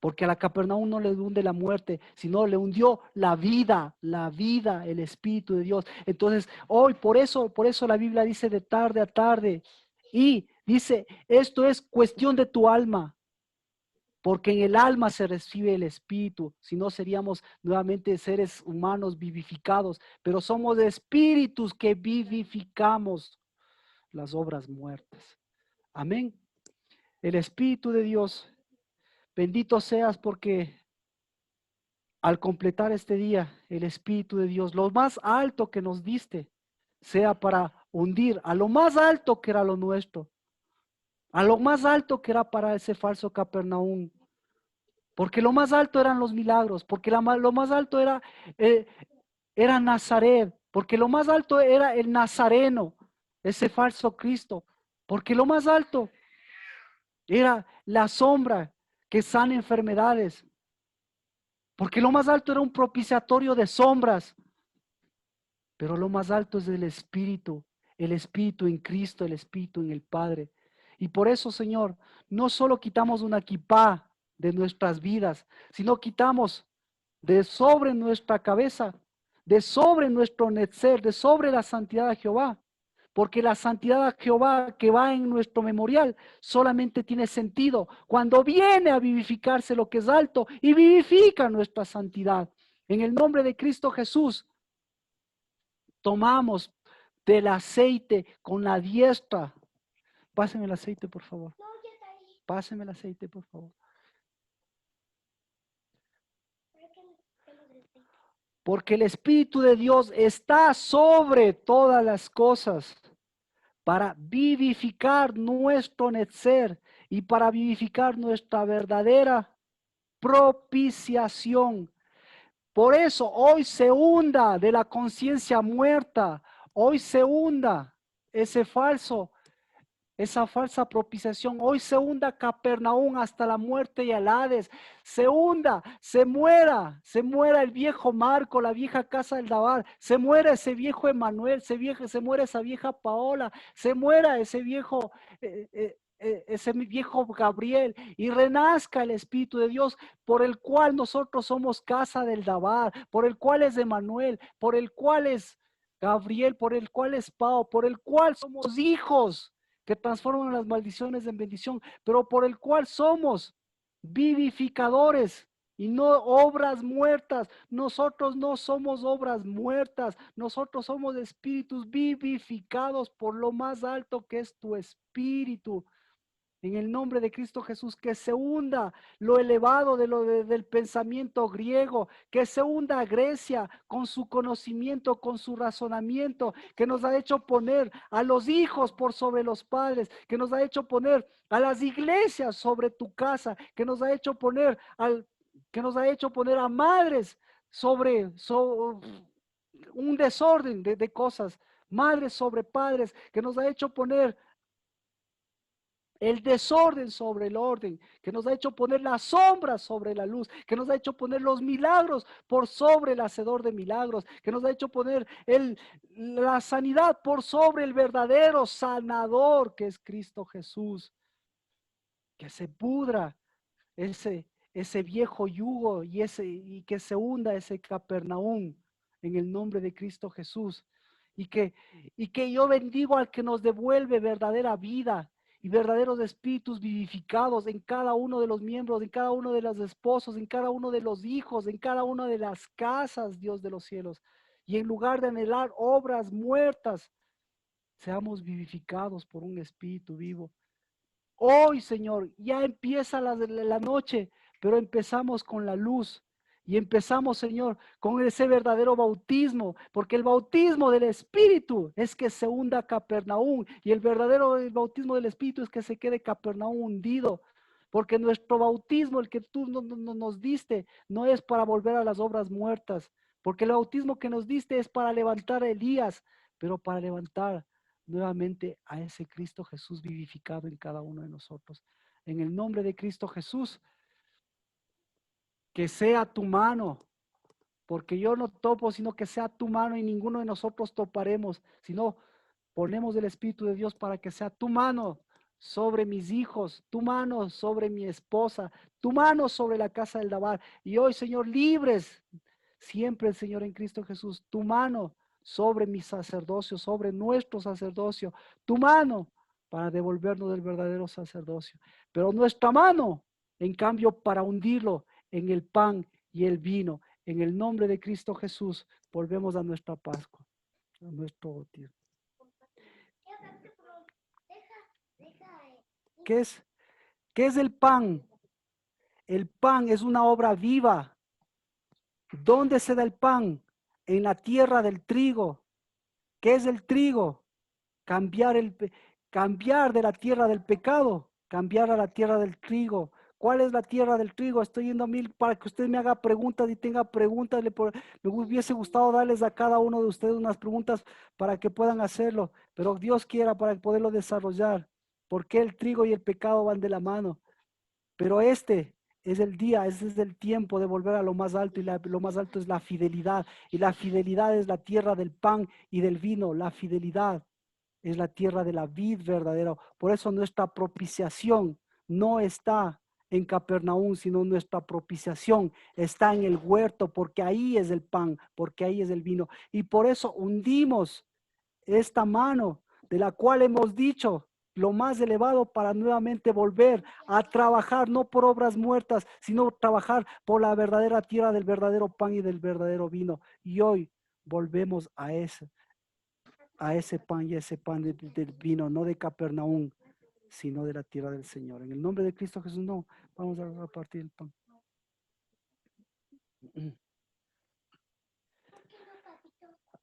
Porque a la Capernaum no le hunde la muerte, sino le hundió la vida, el Espíritu de Dios. Entonces, hoy, por eso la Biblia dice de tarde a tarde. Y dice, esto es cuestión de tu alma. Porque en el alma se recibe el espíritu, si no seríamos nuevamente seres humanos vivificados, pero somos espíritus que vivificamos las obras muertas. Amén. El Espíritu de Dios, bendito seas porque al completar este día, el Espíritu de Dios, lo más alto que nos diste, sea para hundir a lo más alto que era lo nuestro, a lo más alto que era para ese falso Capernaum. Porque lo más alto eran los milagros, porque lo más alto era Nazaret, porque lo más alto era el Nazareno, ese falso Cristo, porque lo más alto era la sombra que sana enfermedades, porque lo más alto era un propiciatorio de sombras, pero lo más alto es el Espíritu en Cristo, el Espíritu en el Padre. Y por eso, Señor, no solo quitamos una kipá de nuestras vidas, sino quitamos de sobre nuestra cabeza, de sobre nuestro netzer, de sobre la santidad de Jehová. Porque la santidad de Jehová que va en nuestro memorial solamente tiene sentido cuando viene a vivificarse lo que es alto y vivifica nuestra santidad. En el nombre de Cristo Jesús, tomamos del aceite con la diestra. Páseme el aceite, por favor. Páseme el aceite, por favor. Porque el Espíritu de Dios está sobre todas las cosas para vivificar nuestro netzer y para vivificar nuestra verdadera propiciación. Por eso hoy se hunda de la conciencia muerta, hoy se hunda esa falsa propiciación, hoy se hunda Capernaum hasta la muerte y el Hades, se hunda, se muera el viejo Marco, la vieja casa del Dabar, se muera ese viejo Emanuel, se muera esa vieja Paola, se muera ese viejo Gabriel y renazca el Espíritu de Dios por el cual nosotros somos casa del Dabar, por el cual es Emanuel, por el cual es Gabriel, por el cual es Pao, por el cual somos hijos que transforman las maldiciones en bendición, pero por el cual somos vivificadores y no obras muertas. Nosotros no somos obras muertas, nosotros somos espíritus vivificados por lo más alto que es tu espíritu. En el nombre de Cristo Jesús, que se hunda lo elevado del pensamiento griego, que se hunda a Grecia con su conocimiento, con su razonamiento, que nos ha hecho poner a los hijos por sobre los padres, que nos ha hecho poner a las iglesias sobre tu casa, que nos ha hecho poner a madres sobre un desorden de cosas, madres sobre padres, que nos ha hecho poner el desorden sobre el orden, que nos ha hecho poner la sombra sobre la luz, que nos ha hecho poner los milagros por sobre el hacedor de milagros, que nos ha hecho poner la sanidad por sobre el verdadero sanador que es Cristo Jesús. Que se pudra ese viejo yugo y que se hunda ese Capernaum en el nombre de Cristo Jesús. Y que yo bendigo al que nos devuelve verdadera vida y verdaderos espíritus vivificados en cada uno de los miembros, en cada uno de los esposos, en cada uno de los hijos, en cada una de las casas, Dios de los cielos. Y en lugar de anhelar obras muertas, seamos vivificados por un espíritu vivo. Hoy, Señor, ya empieza la noche, pero empezamos con la luz. Y empezamos, Señor, con ese verdadero bautismo, porque el bautismo del Espíritu es que se hunda Capernaum, y el bautismo del Espíritu es que se quede Capernaum hundido, porque nuestro bautismo, el que tú nos diste, no es para volver a las obras muertas, porque el bautismo que nos diste es para levantar a Elías, pero para levantar nuevamente a ese Cristo Jesús vivificado en cada uno de nosotros. En el nombre de Cristo Jesús, que sea tu mano, porque yo no topo, sino que sea tu mano y ninguno de nosotros toparemos, sino ponemos el Espíritu de Dios para que sea tu mano sobre mis hijos, tu mano sobre mi esposa, tu mano sobre la casa del Dabar. Y hoy, Señor, libres siempre, Señor, en Cristo Jesús, tu mano sobre mi sacerdocio, sobre nuestro sacerdocio, tu mano para devolvernos del verdadero sacerdocio, pero nuestra mano, en cambio, para hundirlo en el pan y el vino. En el nombre de Cristo Jesús, volvemos a nuestra Pascua, a nuestro bautismo. ¿Qué es el pan? El pan es una obra viva. ¿Dónde se da el pan? En la tierra del trigo. ¿Qué es el trigo? Cambiar de la tierra del pecado, cambiar a la tierra del trigo. ¿Cuál es la tierra del trigo? Estoy yendo a mí para que usted me haga preguntas y tenga preguntas. Me hubiese gustado darles a cada uno de ustedes unas preguntas para que puedan hacerlo, pero Dios quiera para poderlo desarrollar. ¿Por qué el trigo y el pecado van de la mano? Pero este es el día, ese es el tiempo de volver a lo más alto, y lo más alto es la fidelidad, y la fidelidad es la tierra del pan y del vino, la fidelidad. es la tierra de la vid verdadera. Por eso nuestra propiciación no está en Capernaum, sino nuestra propiciación está en el huerto, porque ahí es el pan, porque ahí es el vino. Y por eso hundimos esta mano de la cual hemos dicho lo más elevado para nuevamente volver a trabajar, no por obras muertas, sino trabajar por la verdadera tierra del verdadero pan y del verdadero vino. Y hoy volvemos a ese pan y a ese pan del vino, no de Capernaum, sino de la tierra del Señor. En el nombre de Cristo Jesús, no, vamos a repartir el pan.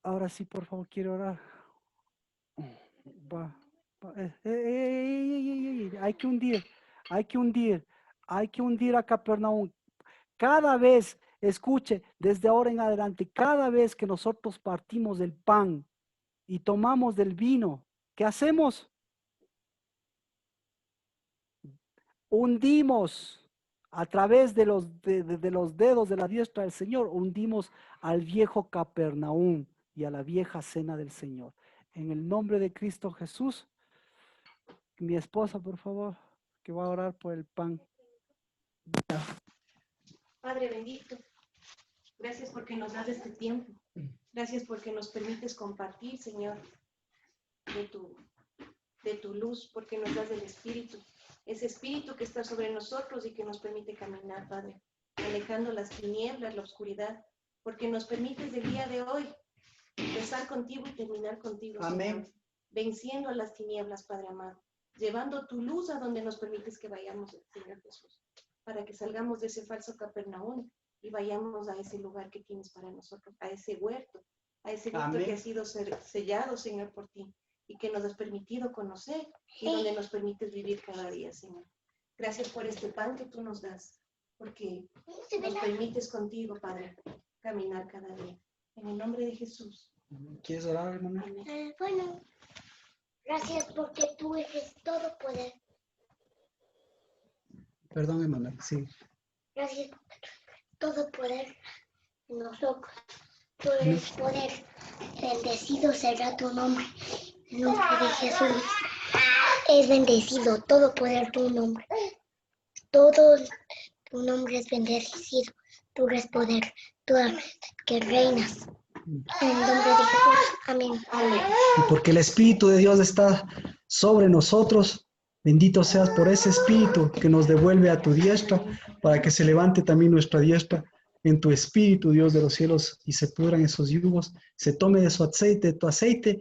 Ahora sí, por favor, quiero orar. Hay que hundir a Capernaum. Cada vez, escuche, desde ahora en adelante, cada vez que nosotros partimos del pan y tomamos del vino, ¿qué hacemos? Hundimos a través de los dedos de la diestra del Señor, hundimos al viejo Capernaum y a la vieja cena del Señor. En el nombre de Cristo Jesús, mi esposa, por favor, que va a orar por el pan. Padre bendito, gracias porque nos das este tiempo. Gracias porque nos permites compartir, Señor, de tu luz, porque nos das del Espíritu. Ese Espíritu que está sobre nosotros y que nos permite caminar, Padre, alejando las tinieblas, la oscuridad, porque nos permites el día de hoy empezar contigo y terminar contigo, Amén. Señor, venciendo a las tinieblas, Padre amado, llevando tu luz a donde nos permites que vayamos, Señor Jesús, para que salgamos de ese falso Capernaum y vayamos a ese lugar que tienes para nosotros, a ese huerto que ha sido sellado, Señor, por ti, y que nos has permitido conocer y donde nos permites vivir cada día, Señor. Gracias por este pan que tú nos das, porque nos permites contigo, Padre, caminar cada día. En el nombre de Jesús. ¿Quieres orar, hermano? Bueno, gracias porque tú eres todo poder. Perdón, hermano, sí. Gracias porque tú eres todo poder en nosotros. Tú eres poder. Bendecido será tu nombre. En el nombre de Jesús. Es bendecido todo poder tu nombre. Todo tu nombre es bendecido. Tú eres poder. Tú eres que reinas. En el nombre de Jesús. Amén. Amén. Y porque el Espíritu de Dios está sobre nosotros, bendito seas por ese Espíritu que nos devuelve a tu diestra, para que se levante también nuestra diestra en tu Espíritu, Dios de los cielos, y se pudran esos yugos, se tome de su aceite, de tu aceite,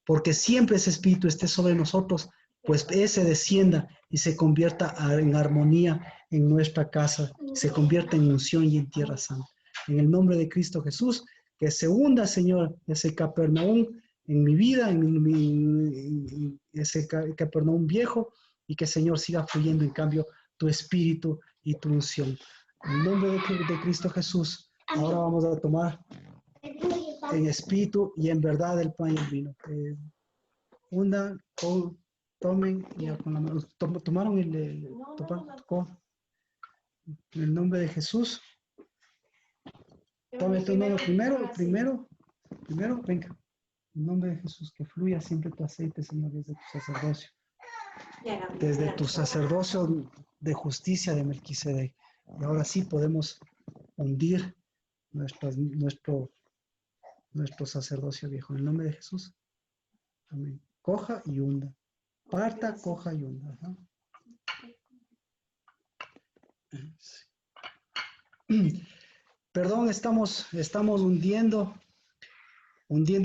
porque siempre ese Espíritu esté sobre nosotros, pues ese descienda y se convierta en armonía en nuestra casa, se convierta en unción y en tierra santa. En el nombre de Cristo Jesús, que se hunda, Señor, ese Capernaum en mi vida, en ese Capernaum viejo, y que, Señor, siga fluyendo en cambio tu espíritu y tu unción. En el nombre de Cristo Jesús, ahora vamos a tomar en espíritu y en verdad el pan y el vino. Hundan, tomen, y con la mano. ¿Tomaron en el nombre de Jesús? Tome tu nombre primero, venga. En el nombre de Jesús, que fluya siempre tu aceite, Señor, desde tu sacerdocio. Desde tu sacerdocio de justicia de Melquisedec. Y ahora sí podemos hundir nuestro sacerdocio viejo. En el nombre de Jesús. Amén. Coja y hunda. Parta, coja y hunda. Ajá. Perdón, estamos hundiendo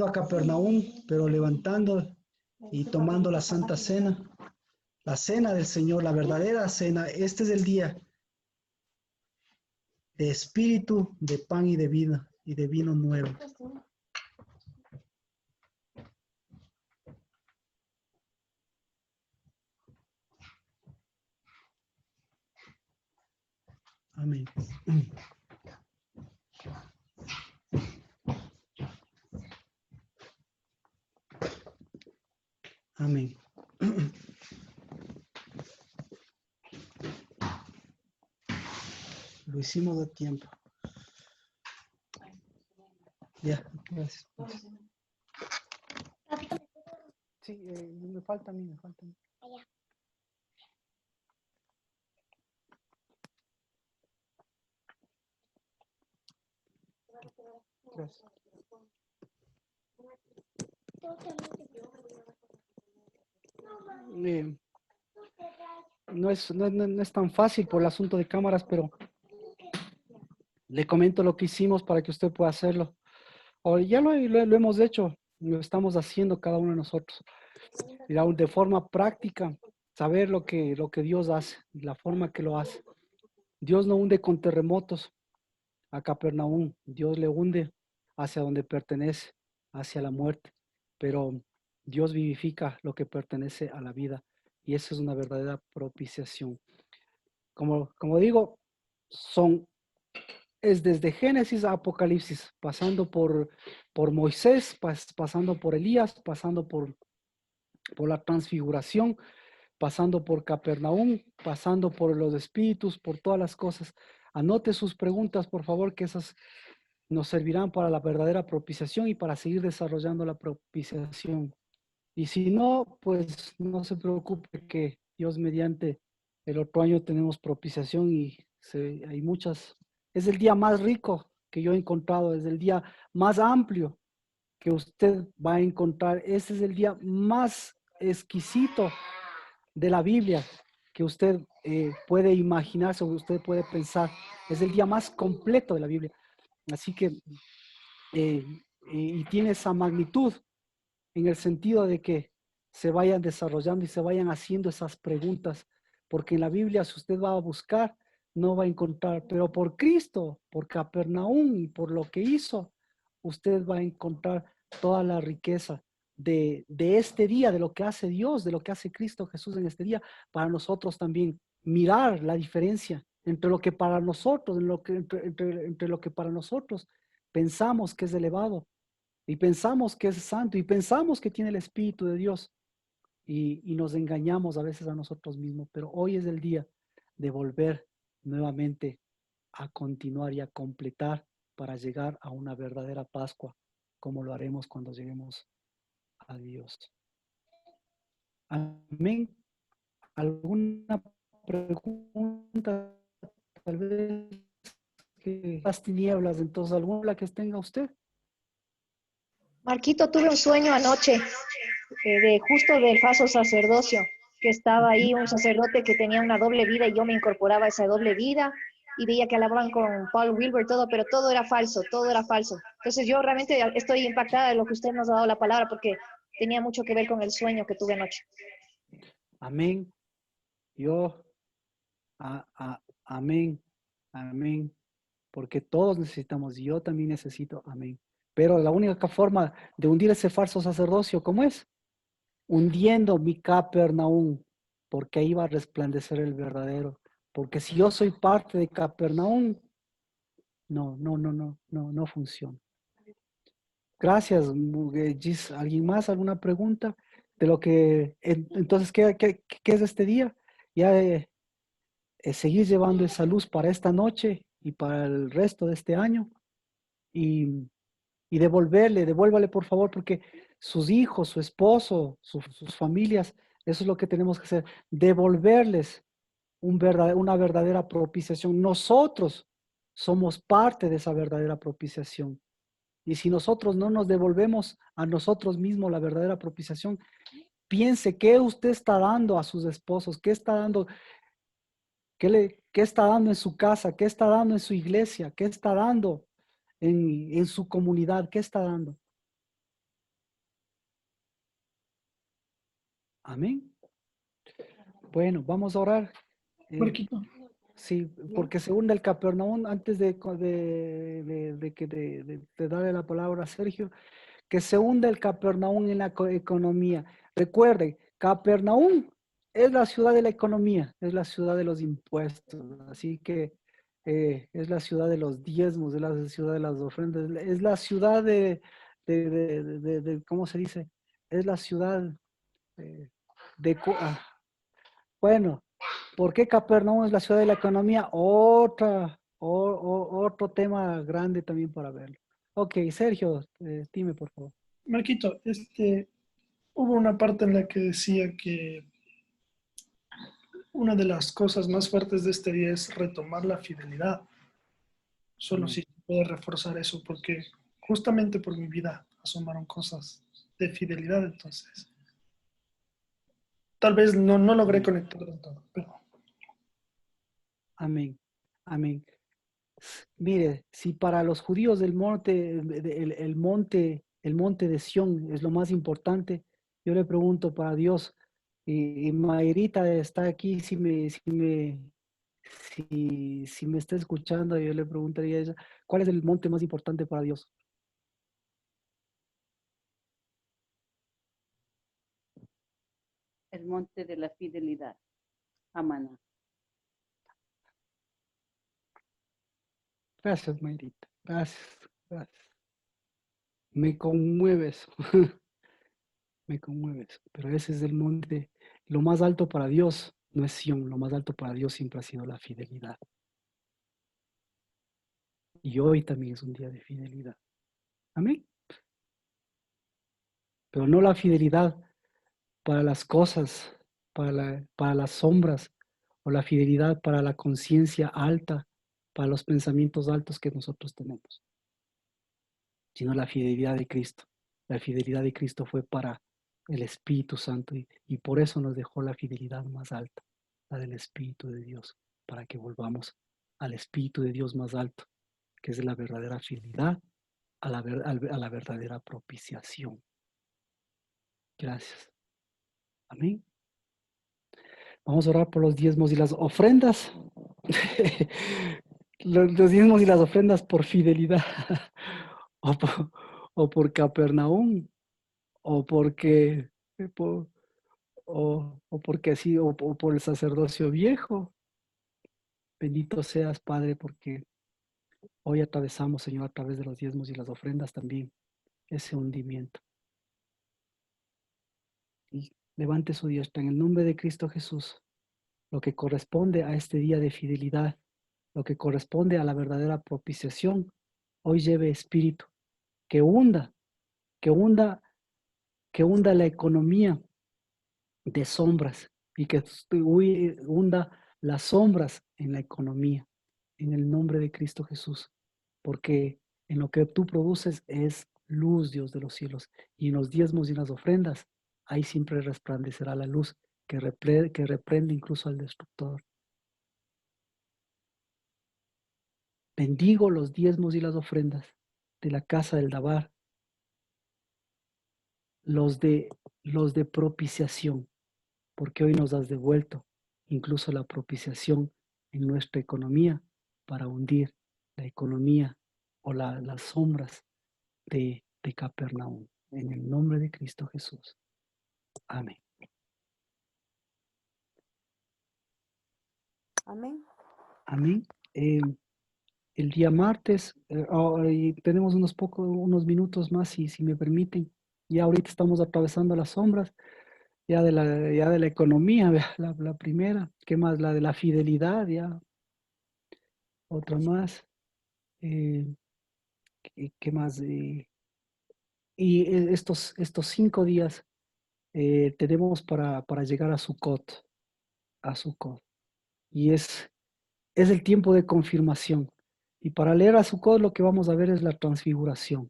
a Capernaum, pero levantando y tomando la Santa Cena, la cena del Señor, la verdadera cena. Este es el día de espíritu, de pan y de vida y de vino nuevo. Amén. Amén. Lo hicimos a tiempo. Ya, gracias. Sí, me falta a mí, me falta a mí. Allá. Gracias. No es tan fácil por el asunto de cámaras, pero le comento lo que hicimos para que usted pueda hacerlo. O ya lo hemos hecho, lo estamos haciendo cada uno de nosotros. Y de forma práctica, saber lo que Dios hace, y la forma que lo hace. Dios no hunde con terremotos a Capernaum, Dios le hunde hacia donde pertenece, hacia la muerte. Pero Dios vivifica lo que pertenece a la vida. Y eso es una verdadera propiciación. Como digo, es desde Génesis a Apocalipsis, pasando por Moisés, pasando por Elías, pasando por la transfiguración, pasando por Capernaum, pasando por los espíritus, por todas las cosas. Anote sus preguntas, por favor, que esas nos servirán para la verdadera propiciación y para seguir desarrollando la propiciación. Y si no, pues no se preocupe que Dios mediante el otro año tenemos propiciación y hay muchas. Es el día más rico que yo he encontrado, es el día más amplio que usted va a encontrar. Ese es el día más exquisito de la Biblia que usted puede imaginarse o usted puede pensar. Es el día más completo de la Biblia. Así que, y tiene esa magnitud en el sentido de que se vayan desarrollando y se vayan haciendo esas preguntas, porque en la Biblia si usted va a buscar, no va a encontrar, pero por Cristo, por Capernaum y por lo que hizo, usted va a encontrar toda la riqueza de este día, de lo que hace Dios, de lo que hace Cristo Jesús en este día, para nosotros también mirar la diferencia entre lo que para nosotros, entre lo que para nosotros pensamos que es elevado y pensamos que es santo y pensamos que tiene el Espíritu de Dios y nos engañamos a veces a nosotros mismos, pero hoy es el día de volver nuevamente a continuar y a completar para llegar a una verdadera Pascua, como lo haremos cuando lleguemos a Dios. Amén. ¿Alguna pregunta? Tal vez que las tinieblas, entonces alguna que tenga usted. Marquito, tuve un sueño anoche justo del falso sacerdocio, que estaba ahí un sacerdote que tenía una doble vida y yo me incorporaba a esa doble vida y veía que hablaban con Paul Wilbur, todo, pero todo era falso, todo era falso. Entonces yo realmente estoy impactada de lo que usted nos ha dado la palabra porque tenía mucho que ver con el sueño que tuve anoche. Amén. Amén, amén, porque todos necesitamos, y yo también necesito, amén. Pero la única forma de hundir ese falso sacerdocio, ¿cómo es? Hundiendo mi Capernaum, porque ahí va a resplandecer el verdadero. Porque si yo soy parte de Capernaum, no funciona. Gracias, Gis. ¿Alguien más? ¿Alguna pregunta? De lo que, entonces, ¿qué es este día? Ya seguir llevando esa luz para esta noche y para el resto de este año y devuélvale por favor, porque sus hijos, su esposo, sus familias, eso es lo que tenemos que hacer, devolverles una verdadera propiciación. Nosotros somos parte de esa verdadera propiciación. Y si nosotros no nos devolvemos a nosotros mismos la verdadera propiciación, piense qué usted está dando a sus esposos, qué está dando. ¿Qué está dando en su casa? ¿Qué está dando en su iglesia? ¿Qué está dando en su comunidad? ¿Qué está dando? Amén. Bueno, vamos a orar. Marquito. Sí, porque se hunde el Capernaum antes de darle la palabra a Sergio, que se hunde el Capernaum en la economía. Recuerde, Capernaum es la ciudad de la economía, es la ciudad de los impuestos, así que es la ciudad de los diezmos, es la ciudad de las ofrendas, es la ciudad ¿cómo se dice? Es la ciudad bueno, ¿por qué Capernaum es la ciudad de la economía? Otro tema grande también para verlo. Ok, Sergio, dime por favor. Marquito, Hubo una parte en la que decía que una de las cosas más fuertes de este día es retomar la fidelidad. Solo Amén. si se puede reforzar eso, porque justamente por mi vida asomaron cosas de fidelidad, entonces. Tal vez no logré Amén. conectar del todo, pero Amén. Amén. Mire, si para los judíos el monte, el monte de Sión es lo más importante, yo le pregunto para Dios, y Mayrita está aquí, si me está escuchando, yo le preguntaría a ella, ¿cuál es el monte más importante para Dios? El monte de la fidelidad. Amana. Gracias, Mayrita. Gracias. Gracias. Me conmueve eso. Me conmueve eso. Pero ese es el monte, lo más alto para Dios no es Sión, lo más alto para Dios siempre ha sido la fidelidad. Y hoy también es un día de fidelidad. Amén. Pero no la fidelidad para las cosas, para las sombras, o la fidelidad para la conciencia alta, para los pensamientos altos que nosotros tenemos, sino la fidelidad de Cristo. La fidelidad de Cristo fue para el Espíritu Santo y por eso nos dejó la fidelidad más alta, la del Espíritu de Dios, para que volvamos al Espíritu de Dios más alto, que es la verdadera fidelidad a la verdadera propiciación. Gracias. Amén. Vamos a orar por los diezmos y las ofrendas. Los diezmos y las ofrendas por fidelidad. O por Capernaum. O porque, por, o porque así, o por el sacerdocio viejo. Bendito seas, Padre, porque hoy atravesamos, Señor, a través de los diezmos y las ofrendas también ese hundimiento. Y levante su diestra en el nombre de Cristo Jesús. Lo que corresponde a este día de fidelidad, lo que corresponde a la verdadera propiciación, hoy lleve espíritu, que hunda, que hunda, que hunda la economía de sombras y que hunda las sombras en la economía, en el nombre de Cristo Jesús, porque en lo que tú produces es luz, Dios de los cielos, y en los diezmos y las ofrendas, ahí siempre resplandecerá la luz que reprende incluso al destructor. Bendigo los diezmos y las ofrendas de la casa del Dabar, los de propiciación, porque hoy nos has devuelto incluso la propiciación en nuestra economía para hundir la economía o las sombras de Capernaum. En el nombre de Cristo Jesús. Amén. Amén. Amén. El día martes, y tenemos unos minutos más, si me permiten. Ya ahorita estamos atravesando las sombras, ya de la economía, la primera. ¿Qué más? La de la fidelidad, ya. Otra más. ¿Qué más? Y estos 5 días tenemos para llegar a Sukkot, Y es el tiempo de confirmación. Y para leer a Sukkot lo que vamos a ver es la transfiguración.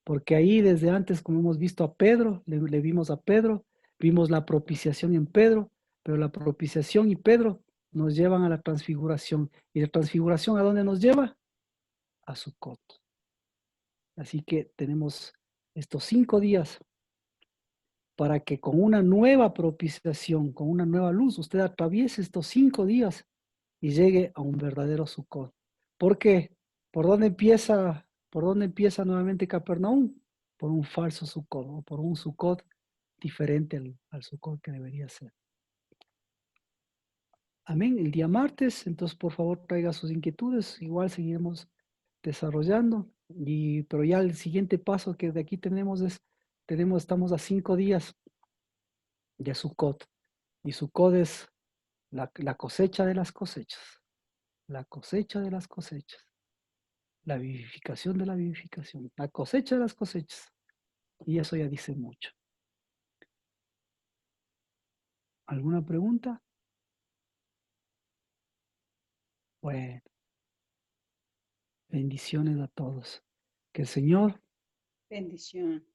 Porque ahí desde antes, como hemos visto a Pedro, le vimos a Pedro, vimos la propiciación en Pedro, pero la propiciación y Pedro nos llevan a la transfiguración. ¿Y la transfiguración a dónde nos lleva? A Sukkot. Así que tenemos estos 5 días para que con una nueva propiciación, con una nueva luz, usted atraviese estos 5 días y llegue a un verdadero Sukkot. ¿Por qué? ¿Por dónde empieza nuevamente Capernaum? Por un falso Sukkot, o por un Sukkot diferente al Sukkot que debería ser. Amén. El día martes, entonces por favor traiga sus inquietudes, igual seguiremos desarrollando, pero ya el siguiente paso que de aquí estamos a 5 días de Sukkot, y Sukkot es la cosecha de las cosechas, la cosecha de las cosechas, la vivificación de la vivificación, la cosecha de las cosechas, y eso ya dice mucho. ¿Alguna pregunta? Bueno, bendiciones a todos. Que el Señor, Bendición.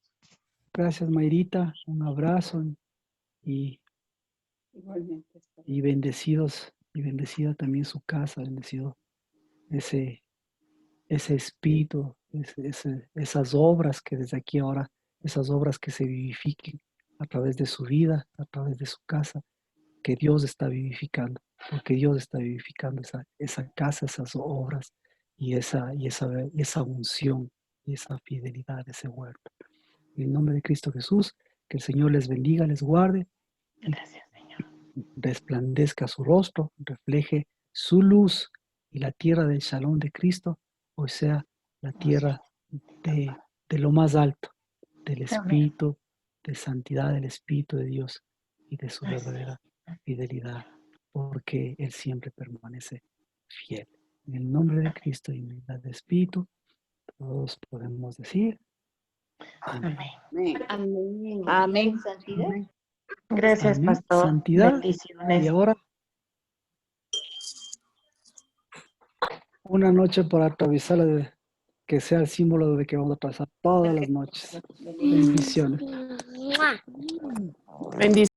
gracias Mayrita, un abrazo y Igualmente. bendecidos, y bendecida también su casa, bendecido ese espíritu, esas obras que desde aquí ahora, esas obras que se vivifiquen a través de su vida, a través de su casa, que Dios está vivificando, porque Dios está vivificando esa casa, esas obras y esa unción y esa fidelidad, ese huerto. En el nombre de Cristo Jesús, que el Señor les bendiga, les guarde. Gracias, Señor. Resplandezca su rostro, refleje su luz y la tierra del Shalom de Cristo, o sea, la tierra de lo más alto, del Espíritu, de santidad del Espíritu de Dios y de su verdadera fidelidad, porque Él siempre permanece fiel. En el nombre de Cristo y en unidad de Espíritu, todos podemos decir amén. Amén. Amén. Santidad. Amén. Gracias, Amén. pastor. Santidad. Bendiciones. Y ahora, una noche para atravesarla, que sea el símbolo de que vamos a pasar todas las noches. Bendiciones. Mua. Bendiciones.